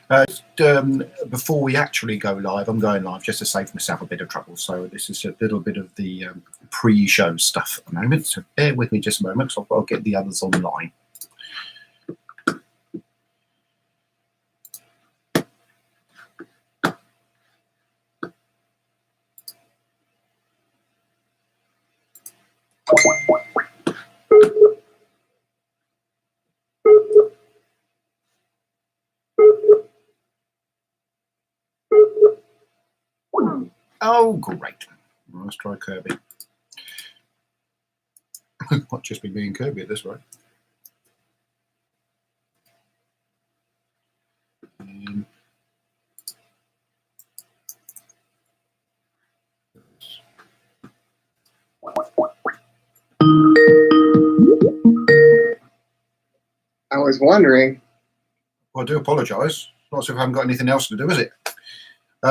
Before we actually go live, I'm going live just to save myself a bit of trouble. So this is a little bit of the pre-show stuff at the moment. So bear with me just a moment, so I'll get the others online. Oh, great. Let's try Kirby. Might just be being Kirby at this rate. I was wondering. Well, I do apologise. Not as if I haven't got anything else to do, is it?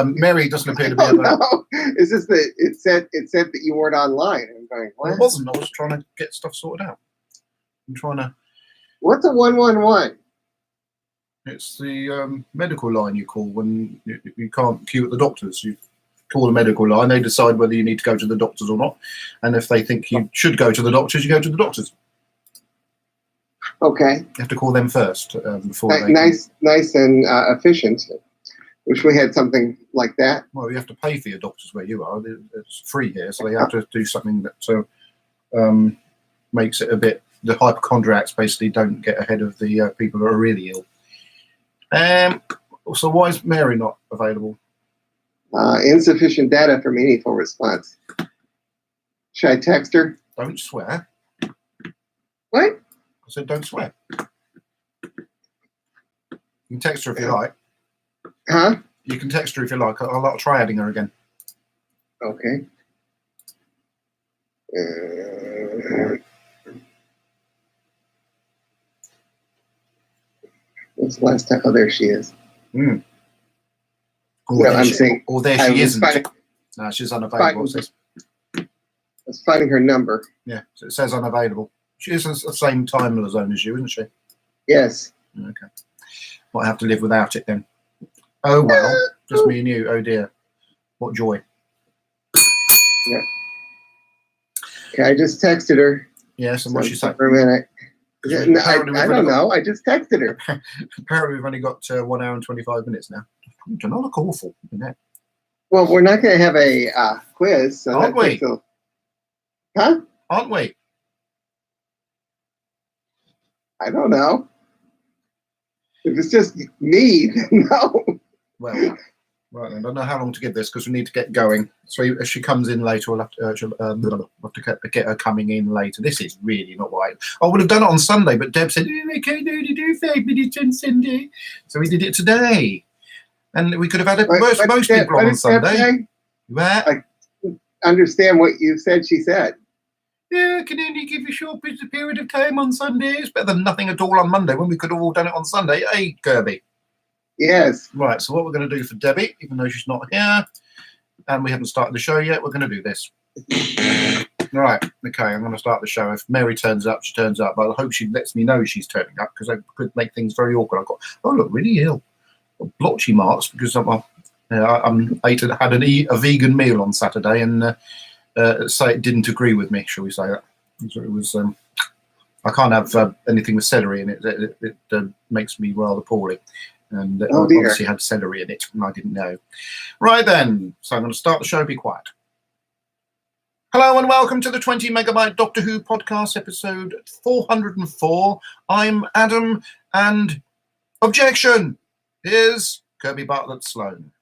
Mary doesn't appear to be able to... No, is this the? It said that you weren't online. I'm going, what? I wasn't. I was trying to get stuff sorted out. I'm trying to... What's a 111? It's the medical line you call when you can't queue at the doctors. You call the medical line. They decide whether you need to go to the doctors or not. And if they think you should go to the doctors, you go to the doctors. Okay. You have to call them first before they... Nice and efficient. Wish we had something like that. Well, you have to pay for your doctors where you are. It's free here, so they have to do something that makes it a bit... The hypochondriacs basically don't get ahead of the people who are really ill. So why is Mary not available? Insufficient data for meaningful response. Should I text her? Don't swear. What? I said don't swear. You can text her if you like. Huh? You can text her if you like. I'll try adding her again. Okay. What's the last time? Oh, there she is. Mm. No, I'm saying. Or there she isn't. No, she's unavailable. I was finding her number. Yeah, so it says unavailable. She is the same time zone as you, isn't she? Yes. Okay. Might have to live without it then. Oh well, just me and you. Oh dear, what joy. Yeah. Okay, I just texted her. Yes, and what she said? For a minute. I don't know. I just texted her. Apparently, we've only got 1 hour and 25 minutes now. Do not look awful, isn't it? Well, we're not going to have a quiz, so aren't we? Huh? Aren't we? I don't know. If it's just me, no. Well, right then. I don't know how long to give this because we need to get going. So if she comes in later, we'll have to get her coming in later. This is really not right. I would have done it on Sunday, but Deb said, I can't do 5 minutes on Sunday. So we did it today. And we could have had it most people on Sunday. I understand what you said she said. Yeah, can only give you a short period of time on Sunday. It's better than nothing at all on Monday when we could have all done it on Sunday. Hey, Kirby. Yes. Right, so what we're going to do for Debbie, even though she's not here, and we haven't started the show yet, we're going to do this. Right, okay, I'm going to start the show. If Mary turns up, she turns up. But I hope she lets me know she's turning up because I could make things very awkward. I've got, I look really ill. Blotchy marks because I had a vegan meal on Saturday and say it didn't agree with me, shall we say that? So it was. I can't have anything with celery in it. It makes me rather poorly. And obviously had celery in it, and I didn't know. Right then, so I'm going to start the show. Be quiet. Hello and welcome to the 20 Megabyte Doctor Who podcast, episode 404. I'm Adam, and objection! Here's Kirby Bartlett Sloan.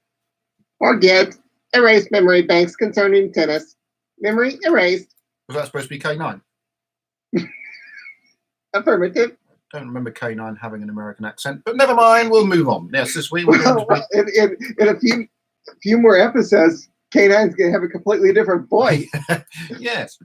Forget. Erase memory banks concerning tennis. Memory erased. Was that supposed to be K9? Affirmative. Don't remember K9 having an American accent, but never mind. We'll move on. Yes, this week we're going to be... in a few more episodes, K9's going to have a completely different voice. Yes.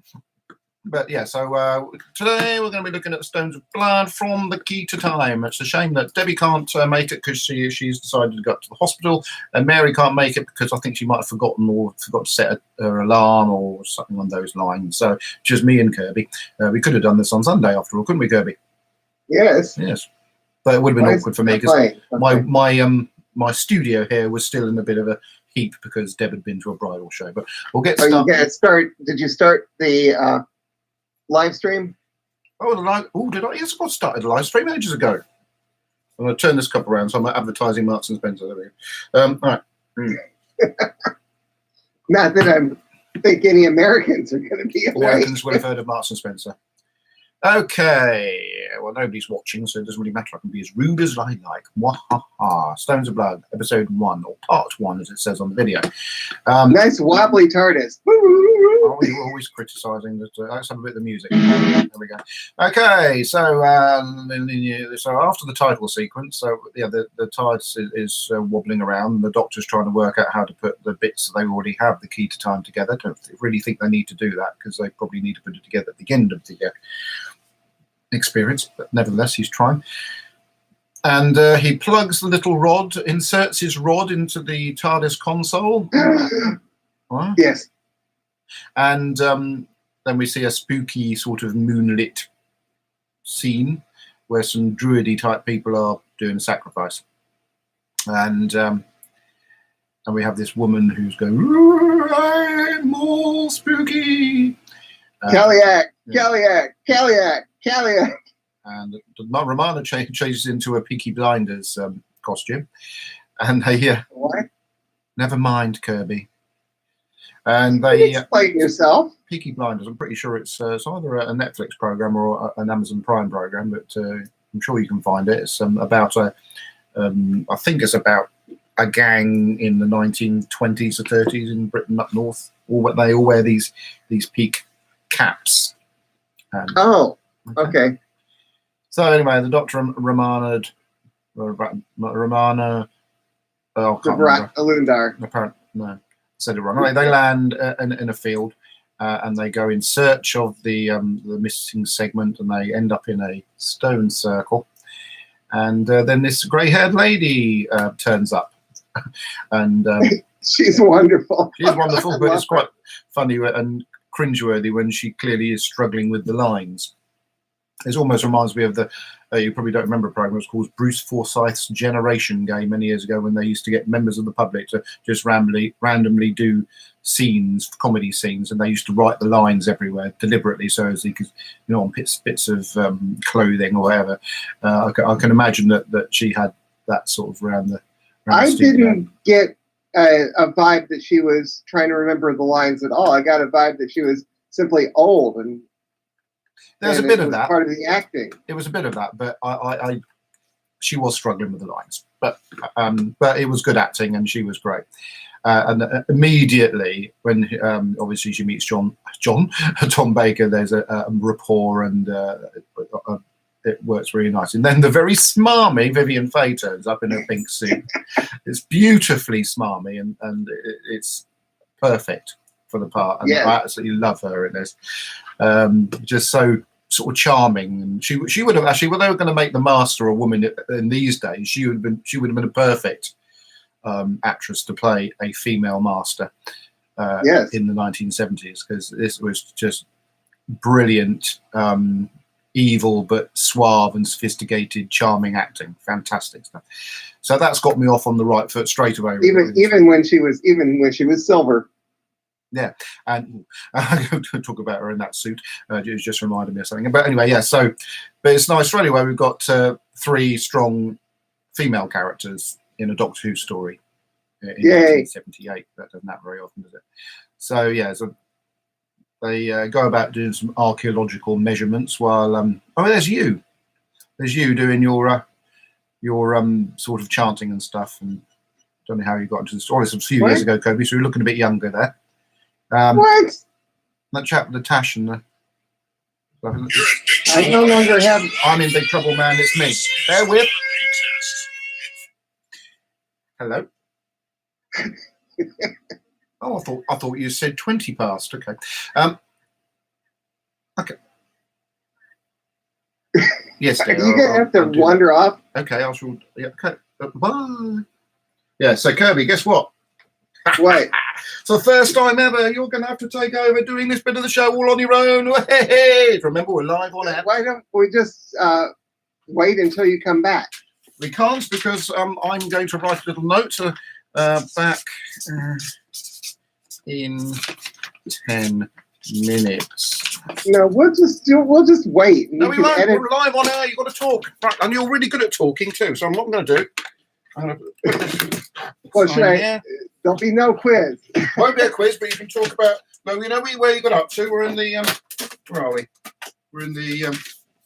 But yeah, so today we're going to be looking at the Stones of Blood from the Key to Time. It's a shame that Debbie can't make it because she's decided to go up to the hospital, and Mary can't make it because I think she might have forgotten or forgot to set her alarm or something on those lines. So just me and Kirby. We could have done this on Sunday after all, couldn't we, Kirby? Yes. Yes. But it would have been awkward for me because my studio here was still in a bit of a heap because Deb had been to a bridal show. But we'll get Oh, you started. gotta start. Did you start the live stream? Oh, did I? Yes, I started a live stream ages ago. I'm going to turn this cup around, so I'm advertising Marks and Spencer. There we go. All right. Not that I think any Americans are going to be All awake. Americans will have heard of Marks and Spencer. Okay. Well, nobody's watching, so it doesn't really matter. I can be as rude as I like. Mwahaha. Stones of Blood, episode 1, or part 1, as it says on the video. Nice wobbly TARDIS. Oh, you're always criticising that. Let's have a bit of the music. There we go. Okay, so after the title sequence, so yeah, the TARDIS is wobbling around. The Doctor's trying to work out how to put the bits that they already have, the key to time, together. Don't really think they need to do that because they probably need to put it together at the end of the experience. But nevertheless, he's trying. And he plugs the little rod, inserts his rod into the TARDIS console. What? Yes. And then we see a spooky sort of moonlit scene where some druidy type people are doing a sacrifice. And we have this woman who's going, I'm all spooky. Kellyak, yeah. Kellyak, Kellyak, Kellyak. And Romana changes into a Peaky Blinders costume. And they, What? never mind, Kirby. And they Explain yourself. Peaky Blinders. I'm pretty sure it's either a Netflix program or an Amazon Prime program, but I'm sure you can find it. It's about I think it's about a gang in the 1920s or 30s in Britain up north. They all wear these peak caps. Oh, okay. So anyway, the Doctor and Romana. Oh, I can't remember. Alundar. Apparently, no. Said it wrong. They land in a field and they go in search of the missing segment, and they end up in a stone circle. And then this grey-haired lady turns up, and She's wonderful. she's wonderful, but it's quite funny and cringeworthy when she clearly is struggling with the lines. It almost reminds me of the, you probably don't remember a program, it was called Bruce Forsyth's Generation Game many years ago, when they used to get members of the public to just randomly do scenes, comedy scenes, and they used to write the lines everywhere deliberately so as they could, on bits of clothing or whatever. I can imagine that she had that sort of around the studio. Didn't get a vibe that she was trying to remember the lines at all. I got a vibe that she was simply old, and there's a bit of that. Part of the acting. It was a bit of that, but she was struggling with the lines, but it was good acting, and she was great. And immediately, when obviously she meets Tom Baker, there's a rapport, and it works really nice. And then the very smarmy Vivian Faye turns up in her pink suit. It's beautifully smarmy, and it's perfect for the part. And I absolutely love her in this. Just so sort of charming, and she would have actually, when they were going to make the Master a woman in these days, she would have been a perfect actress to play a female Master in the 1970s, because this was just brilliant, evil but suave and sophisticated, charming acting. Fantastic stuff. So that's got me off on the right foot straight away. Even when she was silver. Yeah, and I'm going to talk about her in that suit. It just reminded me of something. But anyway, yeah. So, but it's nice. Straight away, we've got 3 strong female characters in a Doctor Who story in 1978. That doesn't happen very often, does it? So yeah, so they go about doing some archaeological measurements while there's you doing your sort of chanting and stuff. And don't know how you got into this. Oh, it's a few years ago, Kobe. So you're looking a bit younger there. What? That chap with the tash and the... I no longer have... I'm in big trouble, man. It's me. Bear with. Hello. Oh, I thought you said 20 past. Okay. Okay. Yes, dear. You're going to have to wander off. Okay, I shall... Yeah, okay. Bye. Yeah, so Kirby, guess what? What? So first time ever, you're going to have to take over doing this bit of the show all on your own. Hey, remember, we're live on air. Why don't we just wait until you come back? We can't because I'm going to write a little note back in 10 minutes. No, we'll just wait. No, You we can won't. edit. We're live on air. You've got to talk. Right, and you're really good at talking too. So what I'm going to do, I'm going to put this Well, should I? here. There'll be no quiz. Won't be a quiz, but you can talk about. No, you know where you got up to. We're in the. Where are we? We're in the.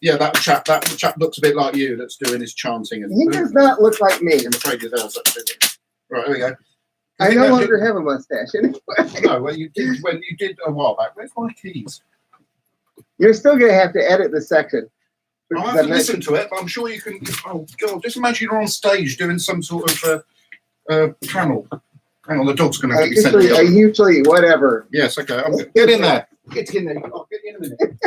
Yeah, that chap. That chap looks a bit like you. That's doing his chanting and. He does not look like me. I'm afraid he does. Actually. Right, here we go. I no longer have a mustache anyway. No, well, you did when you did a while back. Where's my keys? You're still going to have to edit this section. I'll because have to I'm listen to it, but I'm sure you can. Oh God! Just imagine you're on stage doing some sort of panel. Hang on, the dog's going to get you sent to I the usually, whatever. Yes, okay. Get in there. Get in there. I'll get you in a minute.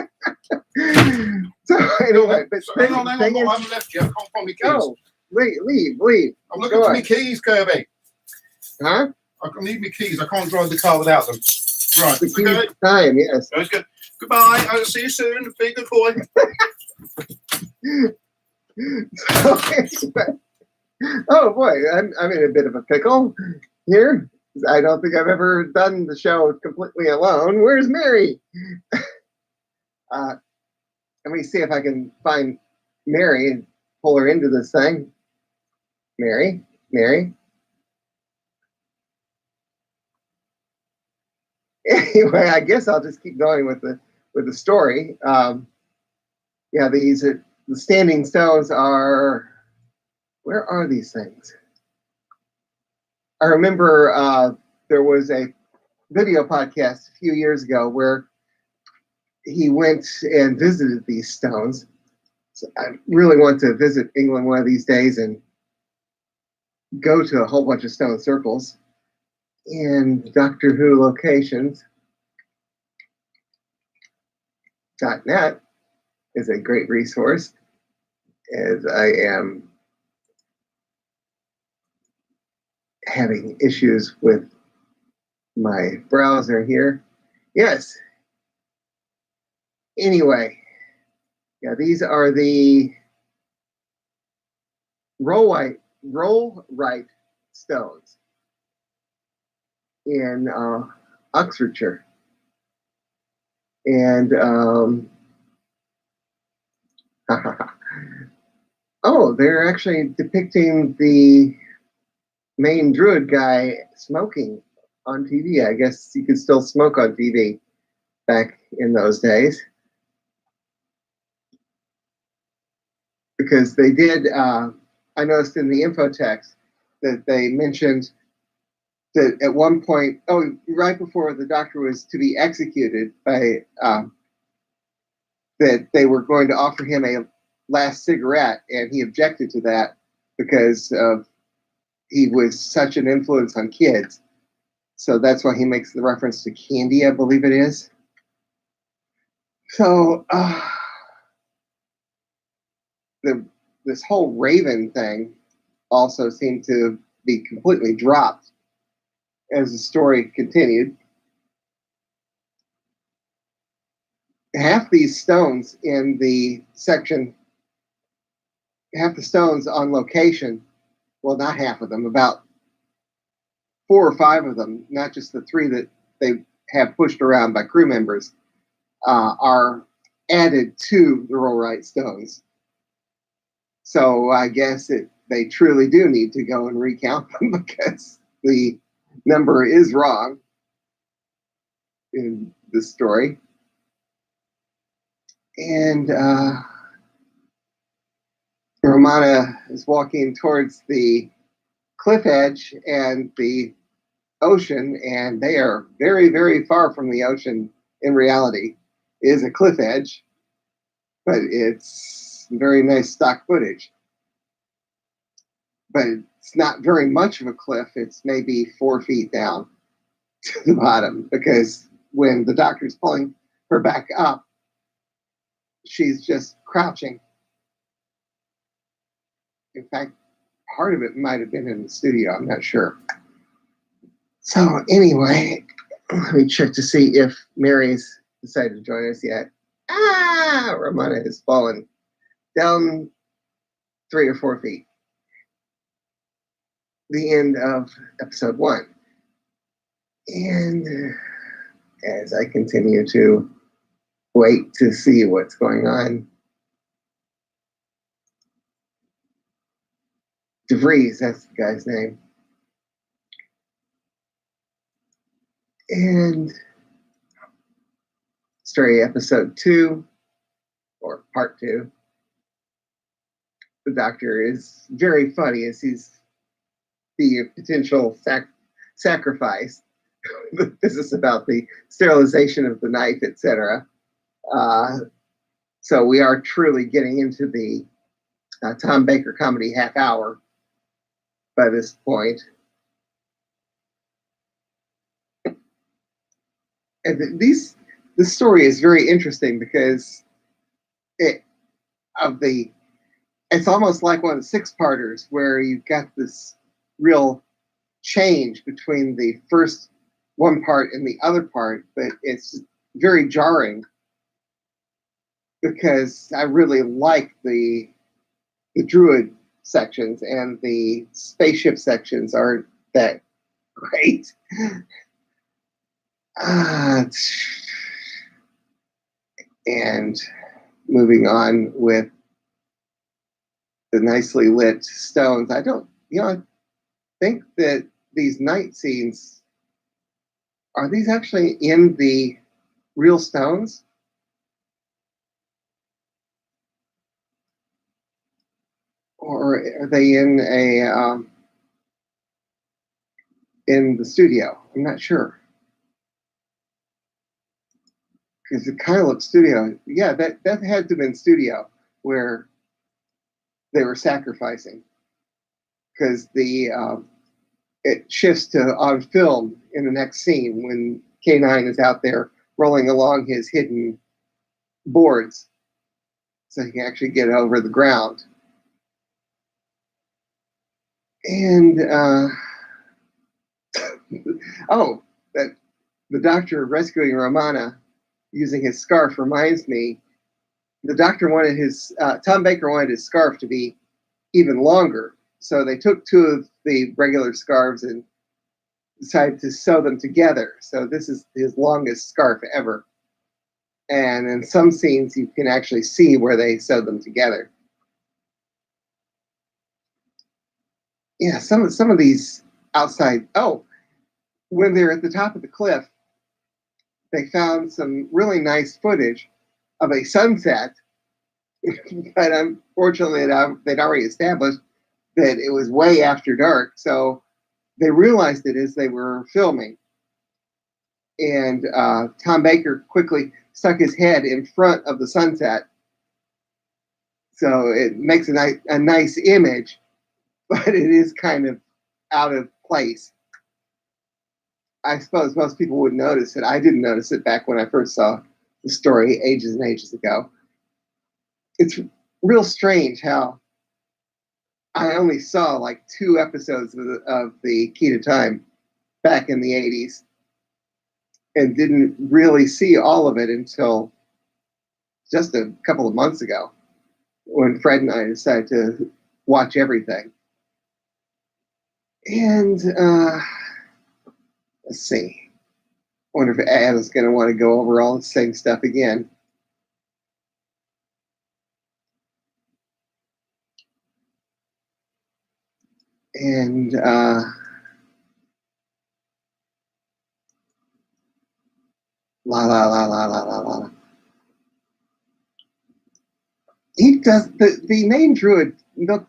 So anyway, but So, hang on. I haven't left you. I can't find my keys. No, leave. I'm looking Go for on. my keys, Kirby. Huh? I need my keys. I can't drive the car without them. Right. The key Okay. time, yes. That's good. Goodbye. I'll see you soon. Be a good boy. So, anyway. Oh boy, I'm in a bit of a pickle here. I don't think I've ever done the show completely alone. Where's Mary? Let me see if I can find Mary and pull her into this thing. Mary. Anyway, I guess I'll just keep going with the story. Yeah, the standing stones are. Where are these things? I remember there was a video podcast a few years ago where he went and visited these stones. So I really want to visit England one of these days and go to a whole bunch of stone circles and Doctor Who locations. .net is a great resource, as I am having issues with my browser here. Yes. Anyway, yeah, these are the rollright stones in Oxfordshire. And oh, they're actually depicting the main druid guy smoking on TV. I guess you could still smoke on TV back in those days. Because they did, I noticed in the info text that they mentioned that at one point, right before the doctor was to be executed, by that they were going to offer him a last cigarette, and he objected to that because he was such an influence on kids. So that's why he makes the reference to candy, I believe it is. So this whole Raven thing also seemed to be completely dropped as the story continued. Half these stones in the section, half the stones on location, well, not half of them, about 4 or 5 of them, not just the 3 that they have pushed around by crew members, are added to the rollright stones. So I guess they truly do need to go and recount them because the number is wrong in this story. And Romana is walking towards the cliff edge and the ocean, and they are very, very far from the ocean in reality. It is a cliff edge, but it's very nice stock footage. But it's not very much of a cliff. It's maybe 4 feet down to the bottom, because when the doctor's pulling her back up, she's just crouching. In fact, part of it might have been in the studio. I'm not sure. So anyway, let me check to see if Mary's decided to join us yet. Romana has fallen down 3 or 4 feet. the end of episode 1. And as I continue to wait to see what's going on, DeVries, that's the guy's name. And story episode 2, or part 2. The doctor is very funny as he's the potential sacrifice. This is about the sterilization of the knife, etc. So we are truly getting into the Tom Baker comedy half hour by this point. And this story is very interesting because it's almost like one of the six-parters where you've got this real change between the first one part and the other part, but it's very jarring because I really like the druid sections, and the spaceship sections aren't that great. And moving on with the nicely lit stones, I think that these night scenes, are these actually in the real stones? Or are they in in the studio? I'm not sure. Because it kind of looks studio. Yeah, that had to have been studio where they were sacrificing. Because it shifts to on film in the next scene when K9 is out there rolling along his hidden boards so he can actually get over the ground. And that the doctor rescuing Romana using his scarf reminds me, the doctor wanted Tom Baker wanted his scarf to be even longer. So they took 2 of the regular scarves and decided to sew them together. So this is his longest scarf ever. And in some scenes, you can actually see where they sewed them together. Yeah, some of these outside. Oh, when they're at the top of the cliff, they found some really nice footage of a sunset. But unfortunately, they'd already established that it was way after dark. So they realized it as they were filming. And Tom Baker quickly stuck his head in front of the sunset. So it makes a nice image, but it is kind of out of place. I suppose most people would notice it. I didn't notice it back when I first saw the story ages and ages ago. It's real strange how I only saw like 2 episodes of the Key to Time back in the 80s and didn't really see all of it until just a couple of months ago when Fred and I decided to watch everything. And let's see. I wonder if Adam's going to want to go over all the same stuff again. And la la la la la la la. He does the name Druid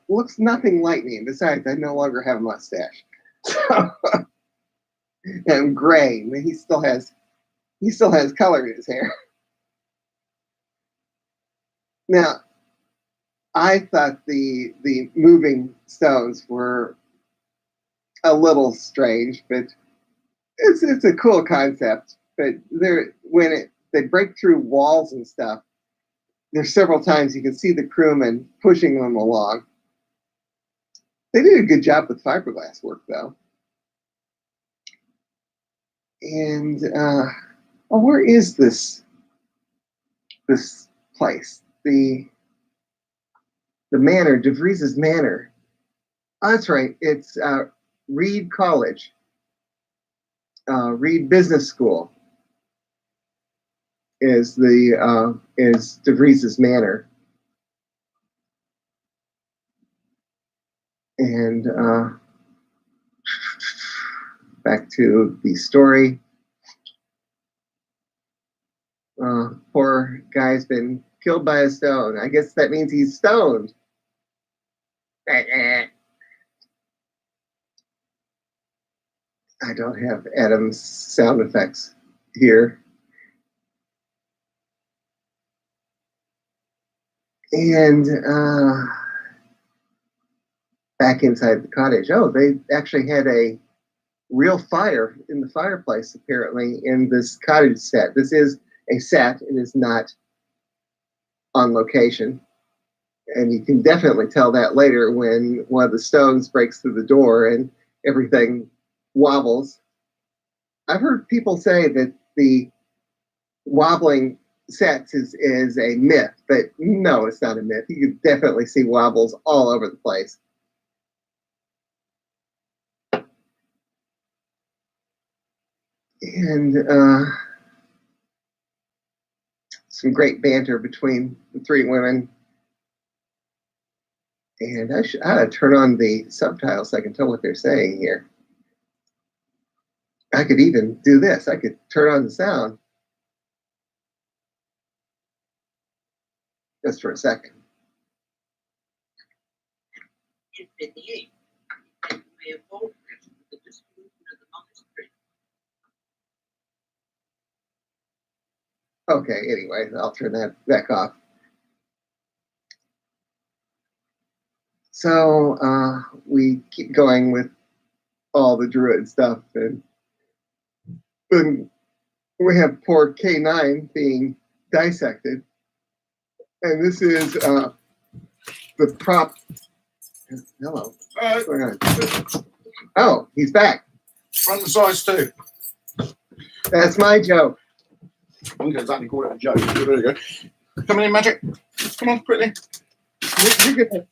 looks nothing like me. And besides, I no longer have a mustache. So, and gray. I mean, he still has color in his hair. Now, I thought the moving stones were a little strange, but it's a cool concept. But they break through walls and stuff, there's several times you can see the crewmen pushing them along. They did a good job with fiberglass work, though. And where is this place? The manor, DeVries's manor. Oh, that's right. It's Reed College, Reed Business School is DeVries's manor. And back to the story. Poor guy's been killed by a stone. I guess that means he's stoned. I don't have Adam's sound effects here. And back inside the cottage. Oh, they actually had a real fire in the fireplace, apparently, in this cottage set. This is a set. It is not on location. And you can definitely tell that later when one of the stones breaks through the door and everything wobbles. I've heard people say that the wobbling sets is a myth, but no, it's not a myth. You can definitely see wobbles all over the place. And some great banter between the three women. And I ought to turn on the subtitles so I can tell what they're saying here. I could even do this. I could turn on the sound. Just for a second. Okay, anyway, I'll turn that back off. So we keep going with all the druid stuff, and then we have poor K9 being dissected. And this is the prop. Hello. What's going on? Oh, he's back. Run the size too. That's my joke. I'm going to exactly call it a joke. There you go. Come in, Magic. Come on, quickly. You're good.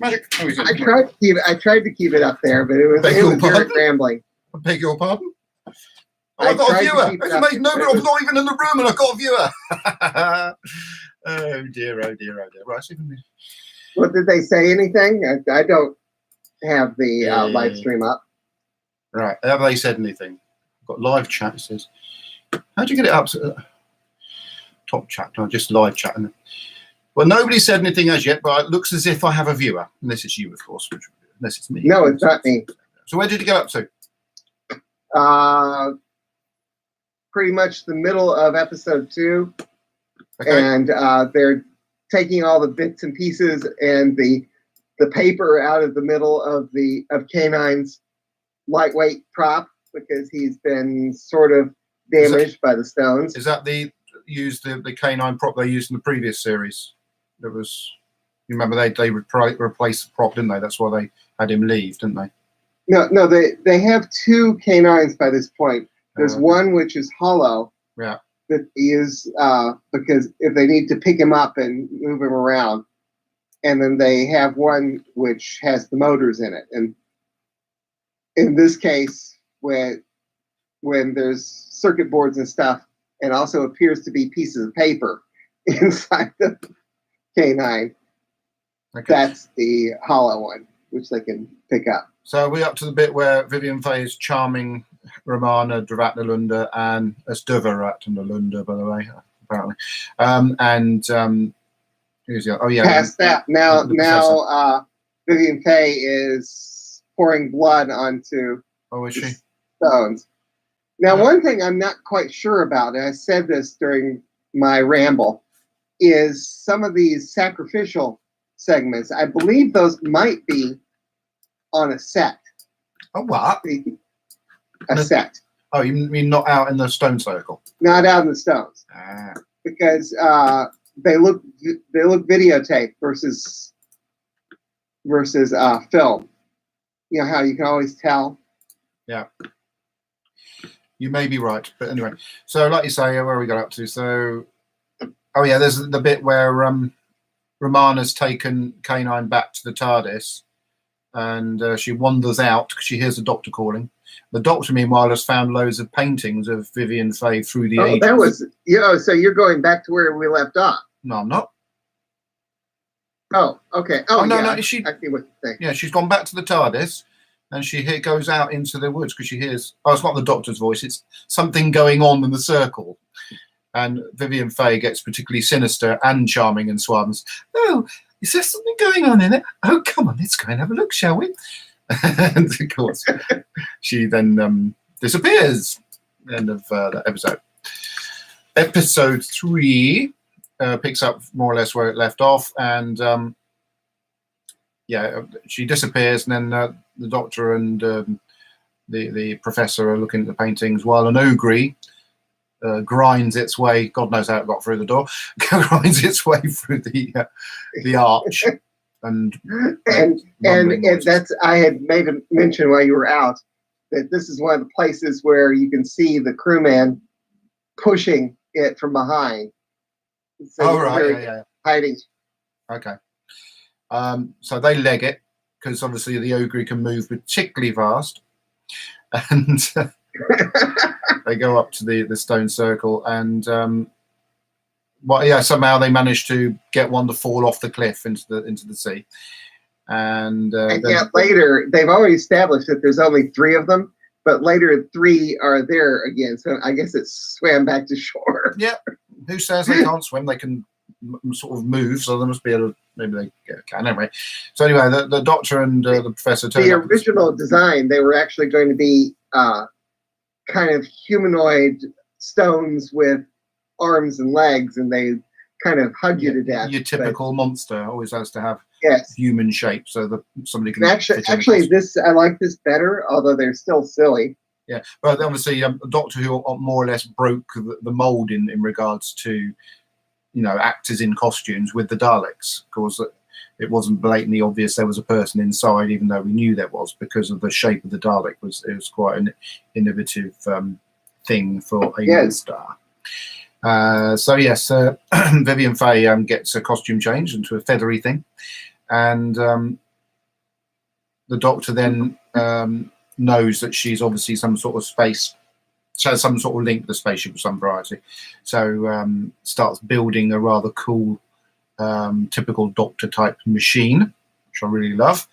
Magic. Oh, he's in. I tried to keep it up there, but it was very rambling. I beg your pardon? Oh, I I've got a tried to viewer. keep it It's up, amazing. Nobody but it was not even in the room and I've got a viewer. Oh, dear, oh, dear, oh, dear. Right, so What did they say? Anything? I don't have the live stream up. right, have they said anything? I've got live chat, it says. How do you get it up? Top chat, no, just live chat. Well, nobody said anything as yet, but it looks as if I have a viewer. Unless it's you, of course. Unless it's me. No, it's not me. So where did you get up to? Pretty much the middle of episode 2. Okay. And they're taking all the bits and pieces and the paper out of the middle of K9's lightweight prop because he's been sort of damaged by the stones. Is that the K9 prop they used in the previous series? There was, you remember they replaced the prop, didn't they? That's why they had him leave, didn't they? No, they have 2 K9s by this point. There's one which is hollow. Yeah. That is because if they need to pick him up and move him around, and then they have one which has the motors in it. And in this case, when there's circuit boards and stuff, and also appears to be pieces of paper inside the K9, Okay. that's the hollow one, which they can pick up. So are we up to the bit where Vivian Faye is charming Romana Dravatnalunda and Sturvaratnalunda, by the way, apparently. Who's the other? Oh yeah. Past that, now Vivian Faye is pouring blood onto is she? stones. Now, one thing I'm not quite sure about, and I said this during my ramble, is some of these sacrificial segments. I believe those might be on a set. Oh, what? A set. Oh, you mean not out in the stone circle? Not out in the stones. Ah. Because they look videotape versus film. You know how you can always tell. Yeah. You may be right, but anyway. So, like you say, where we got up to? So, oh yeah, there's the bit where Romana's taken K9 back to the TARDIS, and she wanders out because she hears the doctor calling. The doctor, meanwhile, has found loads of paintings of Vivian Fay through the ages. That was, so you're going back to where we left off. No, I'm not. Oh, okay. Oh, no, yeah. no. I see what you're saying. Yeah, she's gone back to the TARDIS, and she goes out into the woods because she hears. Oh, it's not the doctor's voice. It's something going on in the circle. And Vivian Fay gets particularly sinister and charming and suave. Oh, is there something going on in it? Oh, come on, let's go and have a look, shall we? And of course, she then disappears. End of that episode. Episode 3 picks up more or less where it left off, and she disappears, and then the doctor and the professor are looking at the paintings while an ogre grinds its way. God knows how it got through the door. Grinds its way through the arch, and that's, I had made a mention while you were out that this is one of the places where you can see the crewman pushing it from behind. So hiding. Okay. So they leg it because obviously the ogre can move particularly fast, and they go up to the stone circle, and somehow they manage to get one to fall off the cliff into the sea. And later they've already established that there's only 3 of them, but later 3 are there again. So I guess it swam back to shore. Yeah. Who says they can't swim? They can sort of move, so they must be able to. Maybe they can anyway. So anyway, the doctor and the professor. The original design, they were actually going to be kind of humanoid stones with arms and legs, and they kind of hug you to death. Your typical monster always has to have human shape, so that somebody can. Actually, I like this better, although they're still silly. Yeah, but obviously, Doctor Who more or less broke the mold in regards to, actors in costumes with the Daleks. Of course, it wasn't blatantly obvious there was a person inside, even though we knew there was, because of the shape of the Dalek. It was quite an innovative thing for a star. So yes, Vivian Fay gets a costume change into a feathery thing, and the Doctor then knows that she's obviously some sort of space, so has some sort of link to the spaceship of some variety. So starts building a rather cool, typical Doctor type machine, which I really love,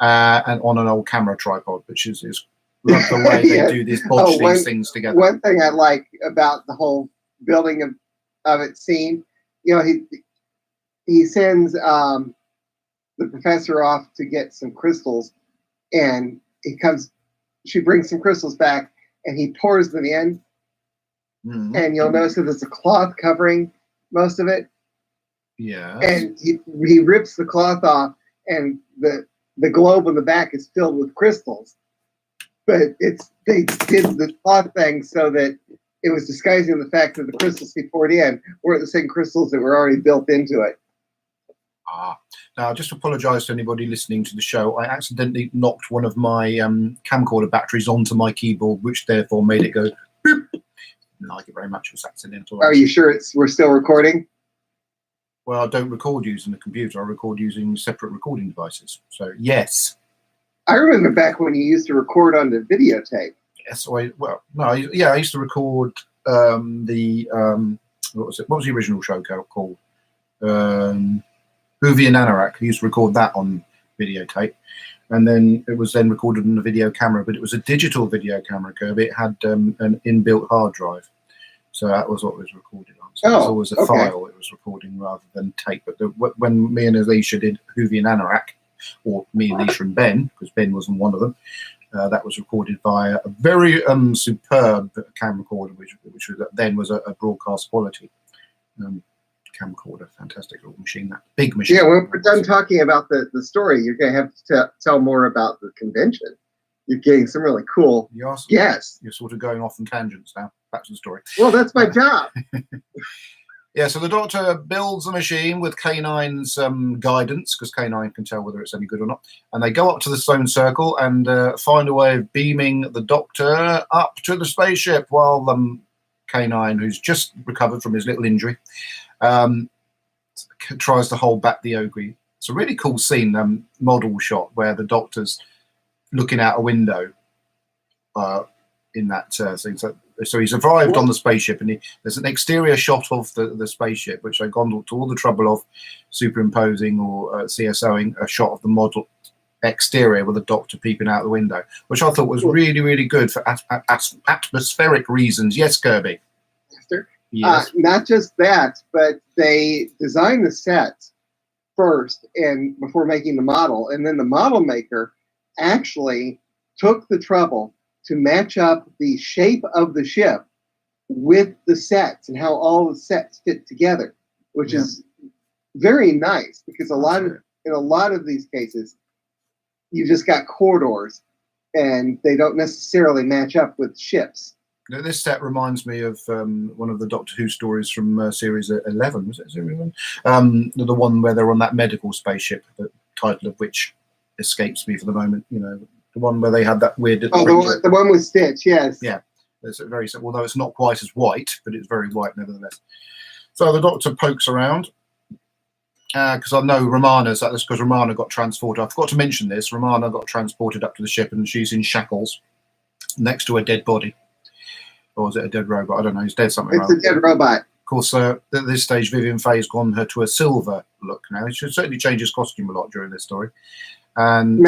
and on an old camera tripod, which is love the way they do this, bodge these things together. One thing I like about the whole building of it scene, he sends the professor off to get some crystals, and she brings some crystals back, and he pours them in, and you'll notice that there's a cloth covering most of it. Yeah. And he rips the cloth off, and the globe on the back is filled with crystals. But they did the cloth thing so that it was disguising the fact that the crystals he poured in weren't the same crystals that were already built into it. Now, just apologise to anybody listening to the show. I accidentally knocked one of my camcorder batteries onto my keyboard, which therefore made it go boop. I didn't like it very much. It was accidental. Are you sure we're still recording? Well, I don't record using a computer. I record using separate recording devices. So, yes. I remember back when you used to record on the videotape. Yes. I used to record what was the original show called? Whovian Anorak. I used to record that on videotape, and then it was then recorded on a video camera, but it was a digital video camera, Kirby. It had an inbuilt hard drive, so that was what was recorded on. So it was always a file it was recording rather than tape. But when me and Alicia did Whovian Anorak, or me, Alicia and Ben, because Ben wasn't one of them, that was recorded via a very superb camcorder, which then was a broadcast quality camcorder. Fantastic little machine, that big machine. Yeah, when we're done talking about the story, you're going to have to tell more about the convention. You're getting some really cool. Yes. You're sort of going off on tangents now. Back to the story. Well, that's my job. Yeah, so the Doctor builds a machine with K9's guidance, because K9 can tell whether it's any good or not. And they go up to the stone circle and find a way of beaming the Doctor up to the spaceship, while K9, who's just recovered from his little injury, tries to hold back the ogre. It's a really cool scene, model shot where the Doctor's looking out a window in that scene. So he's arrived on the spaceship, and there's an exterior shot of the spaceship, which they've gone to all the trouble of superimposing or CSOing a shot of the model exterior with the Doctor peeping out the window, which I thought was really, really good for atmospheric reasons. Yes, Kirby? Yes. Not just that, but they designed the sets first and before making the model, and then the model maker actually took the trouble to match up the shape of the ship with the sets and how all the sets fit together, which is very nice, because in a lot of these cases you just got corridors and they don't necessarily match up with ships. This set reminds me of one of the Doctor Who stories from series 11. Was it series 11? The one where they're on that medical spaceship, the title of which escapes me for the moment. You know, the one where they had that weird. Oh, the one with Stitch, yes. Yeah, it's a very, although it's not quite as white, but it's very white nevertheless. So the Doctor pokes around because I know Romana's. That's because Romana got transported. I forgot to mention this. Romana got transported up to the ship, and she's in shackles next to a dead body. Or is it a dead robot? I don't know. He's dead something. It's a dead robot. Of course, at this stage, Vivian Faye's gone her to a silver look now. She certainly changed his costume a lot during this story. And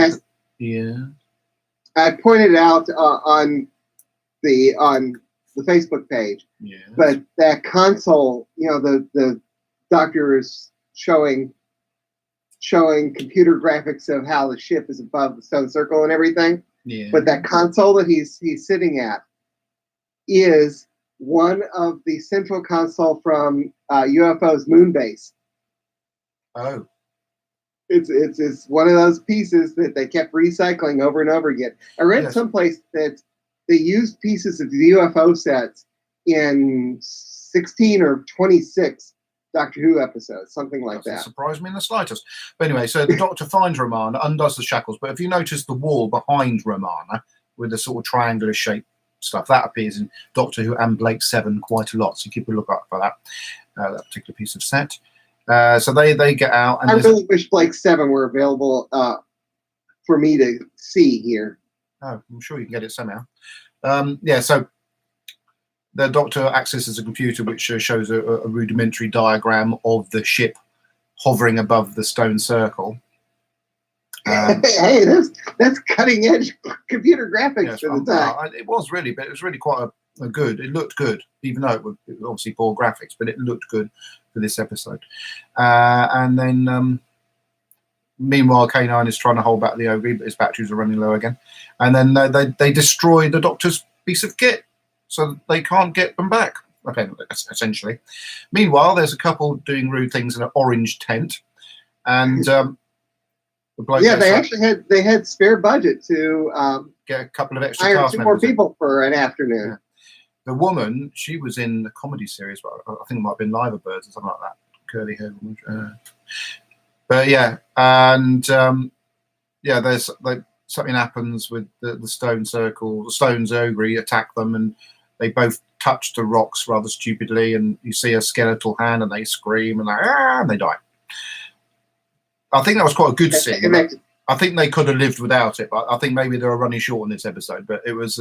yeah, I pointed out on the Facebook page, but that console, you know, the Doctor is showing computer graphics of how the ship is above the stone circle and everything. Yeah. But that console that he's sitting at is one of the central console from UFO's moon base. Oh. It's one of those pieces that they kept recycling over and over again. I read someplace that they used pieces of the UFO sets in 16 or 26 Doctor Who episodes, something like that. Surprised me in the slightest. But anyway, so the Doctor finds Romana, undoes the shackles, but if you notice the wall behind Romana with the sort of triangular shape stuff, that appears in Doctor Who and Blake 7 quite a lot, so keep a look out for that particular piece of set. So they get out, and I really wish Blake 7 were available for me to see here. Oh, I'm sure you can get it somehow. So the Doctor accesses a computer which shows a rudimentary diagram of the ship hovering above the stone circle. Hey, that's cutting edge computer graphics for the time. It was really, but it was really quite a good. It looked good, even though it was obviously poor graphics, but it looked good for this episode. And then, meanwhile, K9 is trying to hold back the Ogre, but his batteries are running low again. And then they destroy the Doctor's piece of kit, so they can't get them back. Okay, essentially. Meanwhile, there's a couple doing rude things in an orange tent, and. They had spare budget to get a couple of extra hire cast 2 members more people for an afternoon. Yeah. The woman, she was in a comedy series, but I think it might have been Live Birds or something like that. Curly hair woman. But yeah, and there's something happens with the stone circle. The stones Ogre attack them, and they both touch the rocks rather stupidly, and you see a skeletal hand, and they scream and they die. I think that was quite a good scene. I think they could have lived without it, but I think maybe they were running short on this episode. But it was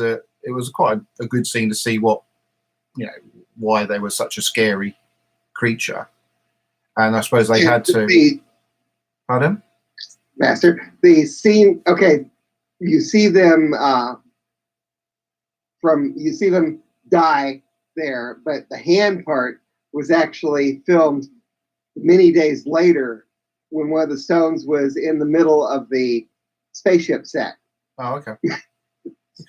quite a good scene to see why they were such a scary creature, and I suppose they had to. Pardon, Master? The scene. Okay, you see them die there, but the hand part was actually filmed many days later, when one of the stones was in the middle of the spaceship set. Oh, okay.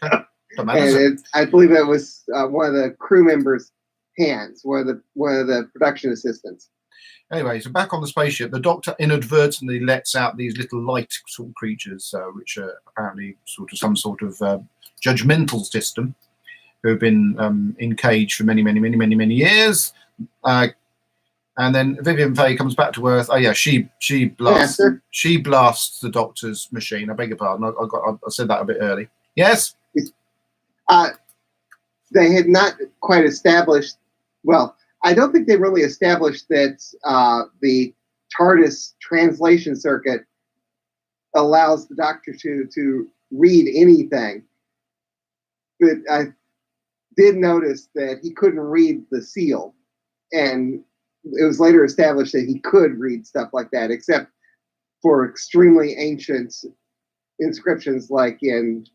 And I believe it was one of the crew members' hands, one of the production assistants. Anyway, so back on the spaceship, the Doctor inadvertently lets out these little light sort of creatures, which are apparently some sort of judgmental system, who have been in cage for many years. And then Vivian Faye comes back to Earth. Oh yeah, she blasts the Doctor's machine. I beg your pardon. I said that a bit early. Yes. They had not quite established. Well, I don't think they really established that the TARDIS translation circuit allows the Doctor to read anything. But I did notice that he couldn't read the seal, and it was later established that he could read stuff like that, except for extremely ancient inscriptions, like in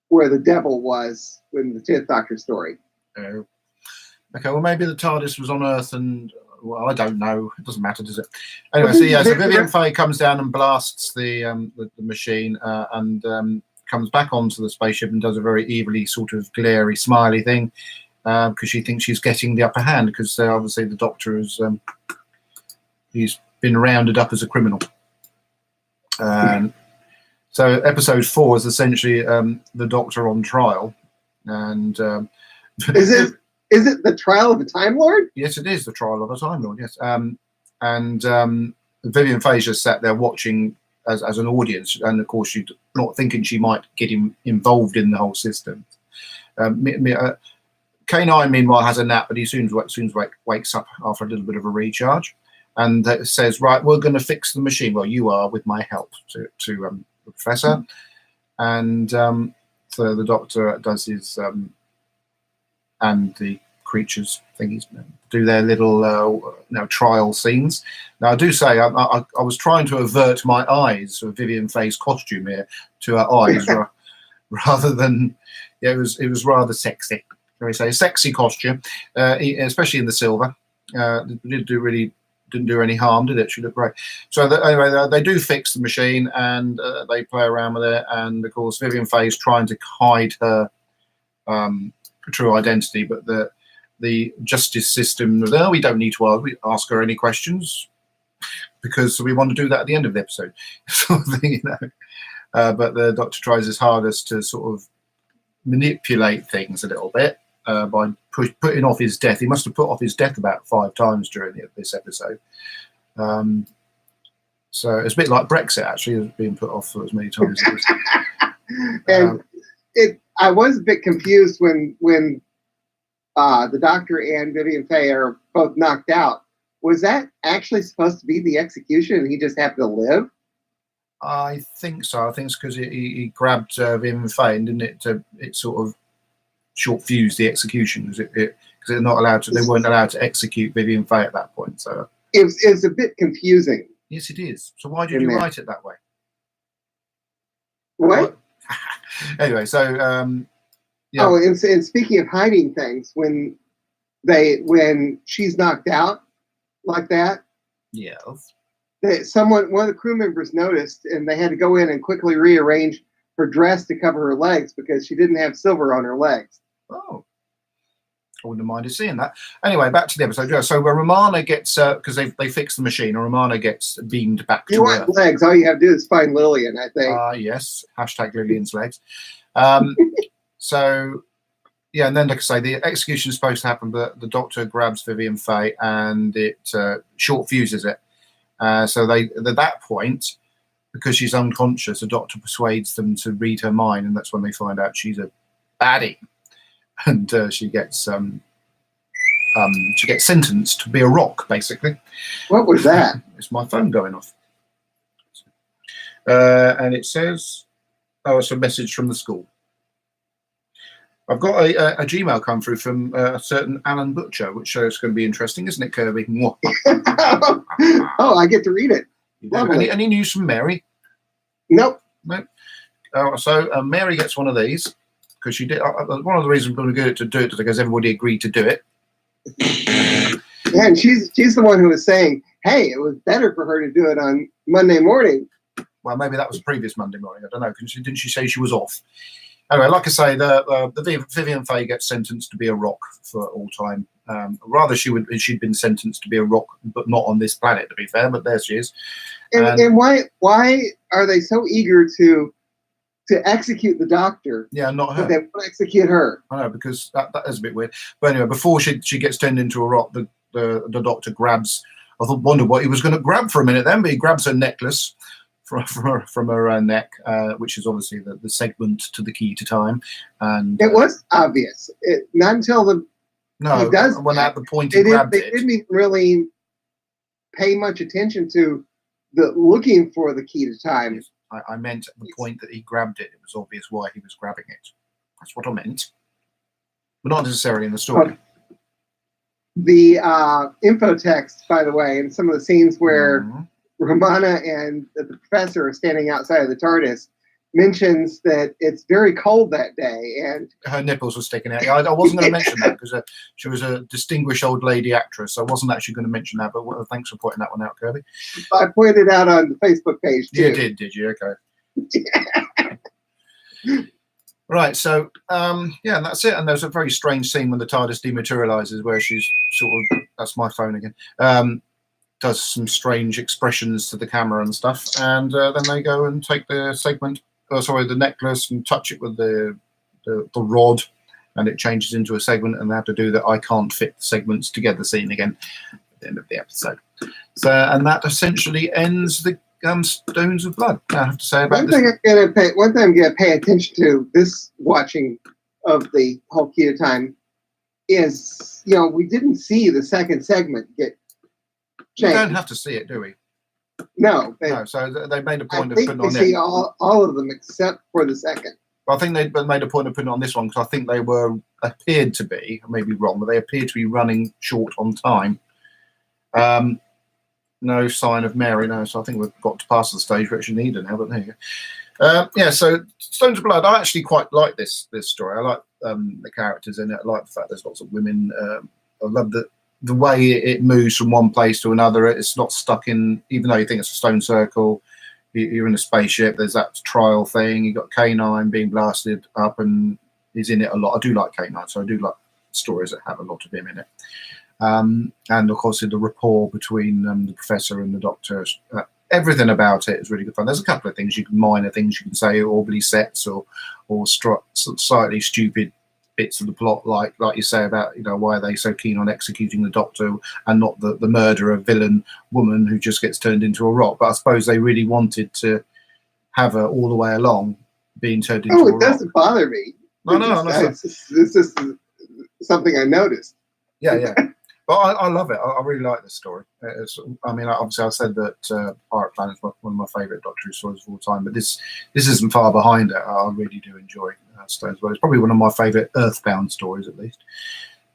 where the devil was in the 10th Doctor story. Okay, well, maybe the TARDIS was on Earth, and well, I don't know. It doesn't matter, does it? Anyway, so Vivian Faye comes down and blasts the machine, and comes back onto the spaceship and does a very evilly sort of glary, smiley thing, because she thinks she's getting the upper hand, because obviously the Doctor is he's been rounded up as a criminal. So episode 4 is essentially the Doctor on trial, and is it the trial of a Time Lord? Yes, it is the trial of a Time Lord. Yes, and Vivian Faye just sat there watching as an audience, and of course she's not thinking she might get involved in the whole system. K9 meanwhile has a nap, but he soon wakes up after a little bit of a recharge, and says, "Right, we're going to fix the machine. Well, you are, with my help," to the Professor, and so the Doctor does his and the creatures thingies do their little trial scenes. Now I do say I was trying to avert my eyes of Vivian Faye's costume here to her eyes rather than it was rather sexy. Can we say sexy costume, especially in the silver. Didn't do any harm, did it? She looked great. So anyway, they do fix the machine, and they play around with it, and of course Vivian Faye is trying to hide her true identity, but the justice system, we don't need to ask her any questions because we want to do that at the end of the episode, sort of thing, but the Doctor tries his hardest to sort of manipulate things a little bit by putting off his death. He must have put off his death about 5 times during this episode. So it's a bit like Brexit, actually, being put off for as many times. And I was a bit confused when the Doctor and Vivian Faye are both knocked out. Was that actually supposed to be the execution, and he just happened to live? I think so. I think it's because he grabbed Vivian Faye, and didn't it sort of short fused the execution, because they're not allowed to. They weren't allowed to execute Vivian Faye at that point. So it's a bit confusing. Yes, it is. So why did you write it that way? What? Anyway, so yeah. Oh, and speaking of hiding things, when she's knocked out like that, yeah, one of the crew members noticed, and they had to go in and quickly rearrange her dress to cover her legs because she didn't have silver on her legs. Oh, I wouldn't have minded seeing that. Anyway, back to the episode. So where Romana gets, because they fix the machine, and Romana gets beamed back to Earth. You want legs? All you have to do is find Lillian, I think. Yes. # Lillian's legs. So, yeah, and then, like I say, the execution is supposed to happen, but the Doctor grabs Vivian Faye and it short fuses it. So at that point, because she's unconscious, the Doctor persuades them to read her mind, and that's when they find out she's a baddie, and she gets sentenced to be a rock, basically. What was that? It's my phone going off. And it says, it's a message from the school. I've got a Gmail come through from a certain Alan Butcher, which is going to be interesting, isn't it, Kirby? Oh, I get to read it. Any news from Mary? Nope. Nope. So Mary gets one of these because she did. One of the reasons we're going to do it is because everybody agreed to do it. Yeah, and she's the one who was saying, "Hey, it was better for her to do it on Monday morning." Well, maybe that was the previous Monday morning. I don't know. Didn't she say she was off? Anyway, like I say, the Vivian Faye gets sentenced to be a rock for all time. Rather, she'd been sentenced to be a rock, but not on this planet, to be fair. But there she is. And why are they so eager to execute the Doctor? Yeah, not her. But they won't execute her. I know, because that is a bit weird. But anyway, before she gets turned into a rock, the Doctor grabs. I wondered what he was going to grab for a minute then, but he grabs her necklace from her neck, which is obviously the segment to the key to time. And it was obvious. Not until he does when at the point they he grabbed they it. didn't even really pay much attention to the looking for the key to time. Yes, I meant at the point that he grabbed it. It was obvious why he was grabbing it. That's what I meant. But not necessarily in the story. The info text, by the way, and some of the scenes where Mhm. Romana and the professor are standing outside of the TARDIS mentions that it's very cold that day, and Her nipples were sticking out. Yeah, I wasn't going to mention that because she was a distinguished old lady actress. So I wasn't actually going to mention that, but thanks for pointing that one out, Kirby. I pointed out on the Facebook page too. You did you? Okay. Right, so yeah, and that's it. And there's a very strange scene when the TARDIS dematerializes, where she's sort of, that's my phone again, does some strange expressions to the camera and stuff, and then they go and take the segment, the necklace, and touch it with the rod, and it changes into a segment, and they have to do the I can't fit segments together scene again at the end of the episode. So, and that essentially ends the Stones of Blood. I have to say about One thing I'm gonna pay attention to this watching of the whole Key to Time is, we didn't see the second segment get We changed. don't have to see it, do we? No, No. So they made a I point of think putting we on see it. all of them except for the second. I think they made a point of putting on this one because I think they appeared to be, I may be wrong, but they appeared to be running short on time. No sign of Mary, no. So I think we've got to pass the stage we actually need her now. But there you go. Yeah. So Stones of Blood. I actually quite like this story. I like the characters in it. I like the fact there's lots of women. I love the way it moves from one place to another. It's not stuck in, even though you think it's a stone circle. You're in a spaceship. There's that trial thing. You got K9 being blasted up, and he's in it a lot. I do like K9, so I do like stories that have a lot of him in it. And of course, the rapport between the professor and the doctor, everything about it is really good fun. There's a couple of minor things you can say, orbly sets or slightly stupid bits of the plot, like you say about why are they so keen on executing the doctor and not the murderer villain woman who just gets turned into a rock. But I suppose they really wanted to have her all the way along being turned into a rock. It doesn't bother me. No, It's just something I noticed. Yeah. But I love it. I really like this story. Obviously, I said that Pirate Planet is one of my favourite Doctor Who stories of all time, but this isn't far behind it. I really do enjoy Stones. Well, it's probably one of my favourite Earthbound stories, at least.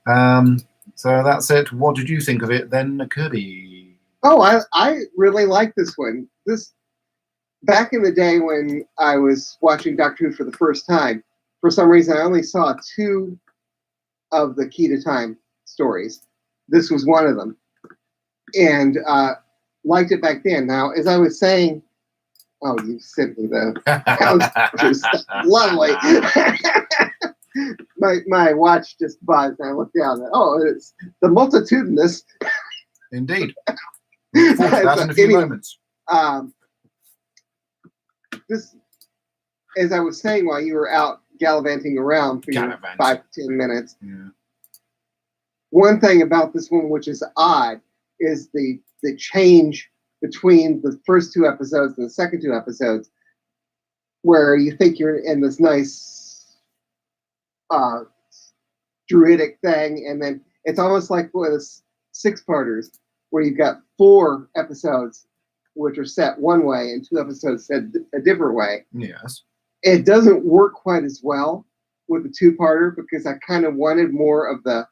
So that's it. What did you think of it then, Kirby? Oh, I really like this one. Back in the day when I was watching Doctor Who for the first time, for some reason I only saw 2 of the Key to Time stories. This was one of them, and liked it back then. Now, as I was saying, you sent me the posters. Lovely. my watch just buzzed, and I looked down. It's the multitudinous. Indeed. Look forward to that in a few moments. This, as I was saying, while you were out gallivanting around for your 5 to 10 minutes. Yeah. One thing about this one, which is odd, is the change between the first 2 episodes and the second 2 episodes, where you think you're in this nice druidic thing, and then it's almost like with 6-parters, where you've got 4 episodes which are set one way and 2 episodes set a different way. Yes. It doesn't work quite as well with the 2-parter because I kind of wanted more of the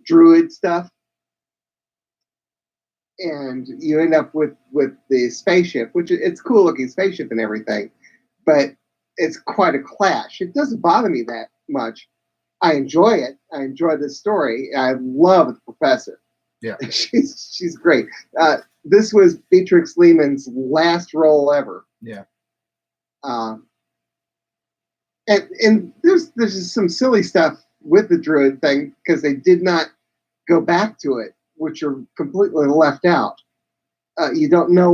druid stuff, and you end up with the spaceship, which it's a cool looking spaceship and everything, but it's quite a clash. It doesn't bother me that much. I enjoy it. I enjoy this story. I love the professor. Yeah, she's great. This was Beatrix Lehman's last role ever. Yeah. And there's just some silly stuff with the druid thing because they did not go back to it, which are completely left out. You don't know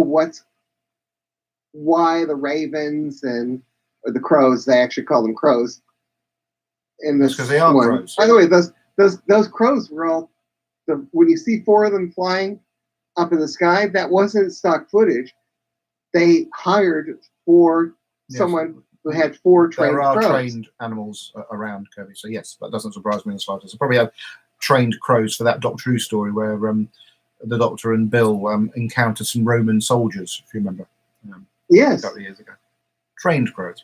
why the ravens or the crows, they actually call them crows in this, because they are one. crows. By the way, those crows were all when you see 4 of them flying up in the sky, that wasn't stock footage. They hired for someone who had 4 trained crows. There are trained animals around, Kirby, so yes, that doesn't surprise me in the slightest. I probably have trained crows for that Doctor Who story where the Doctor and Bill encounter some Roman soldiers, if you remember. A Yes. couple of years ago. Trained crows.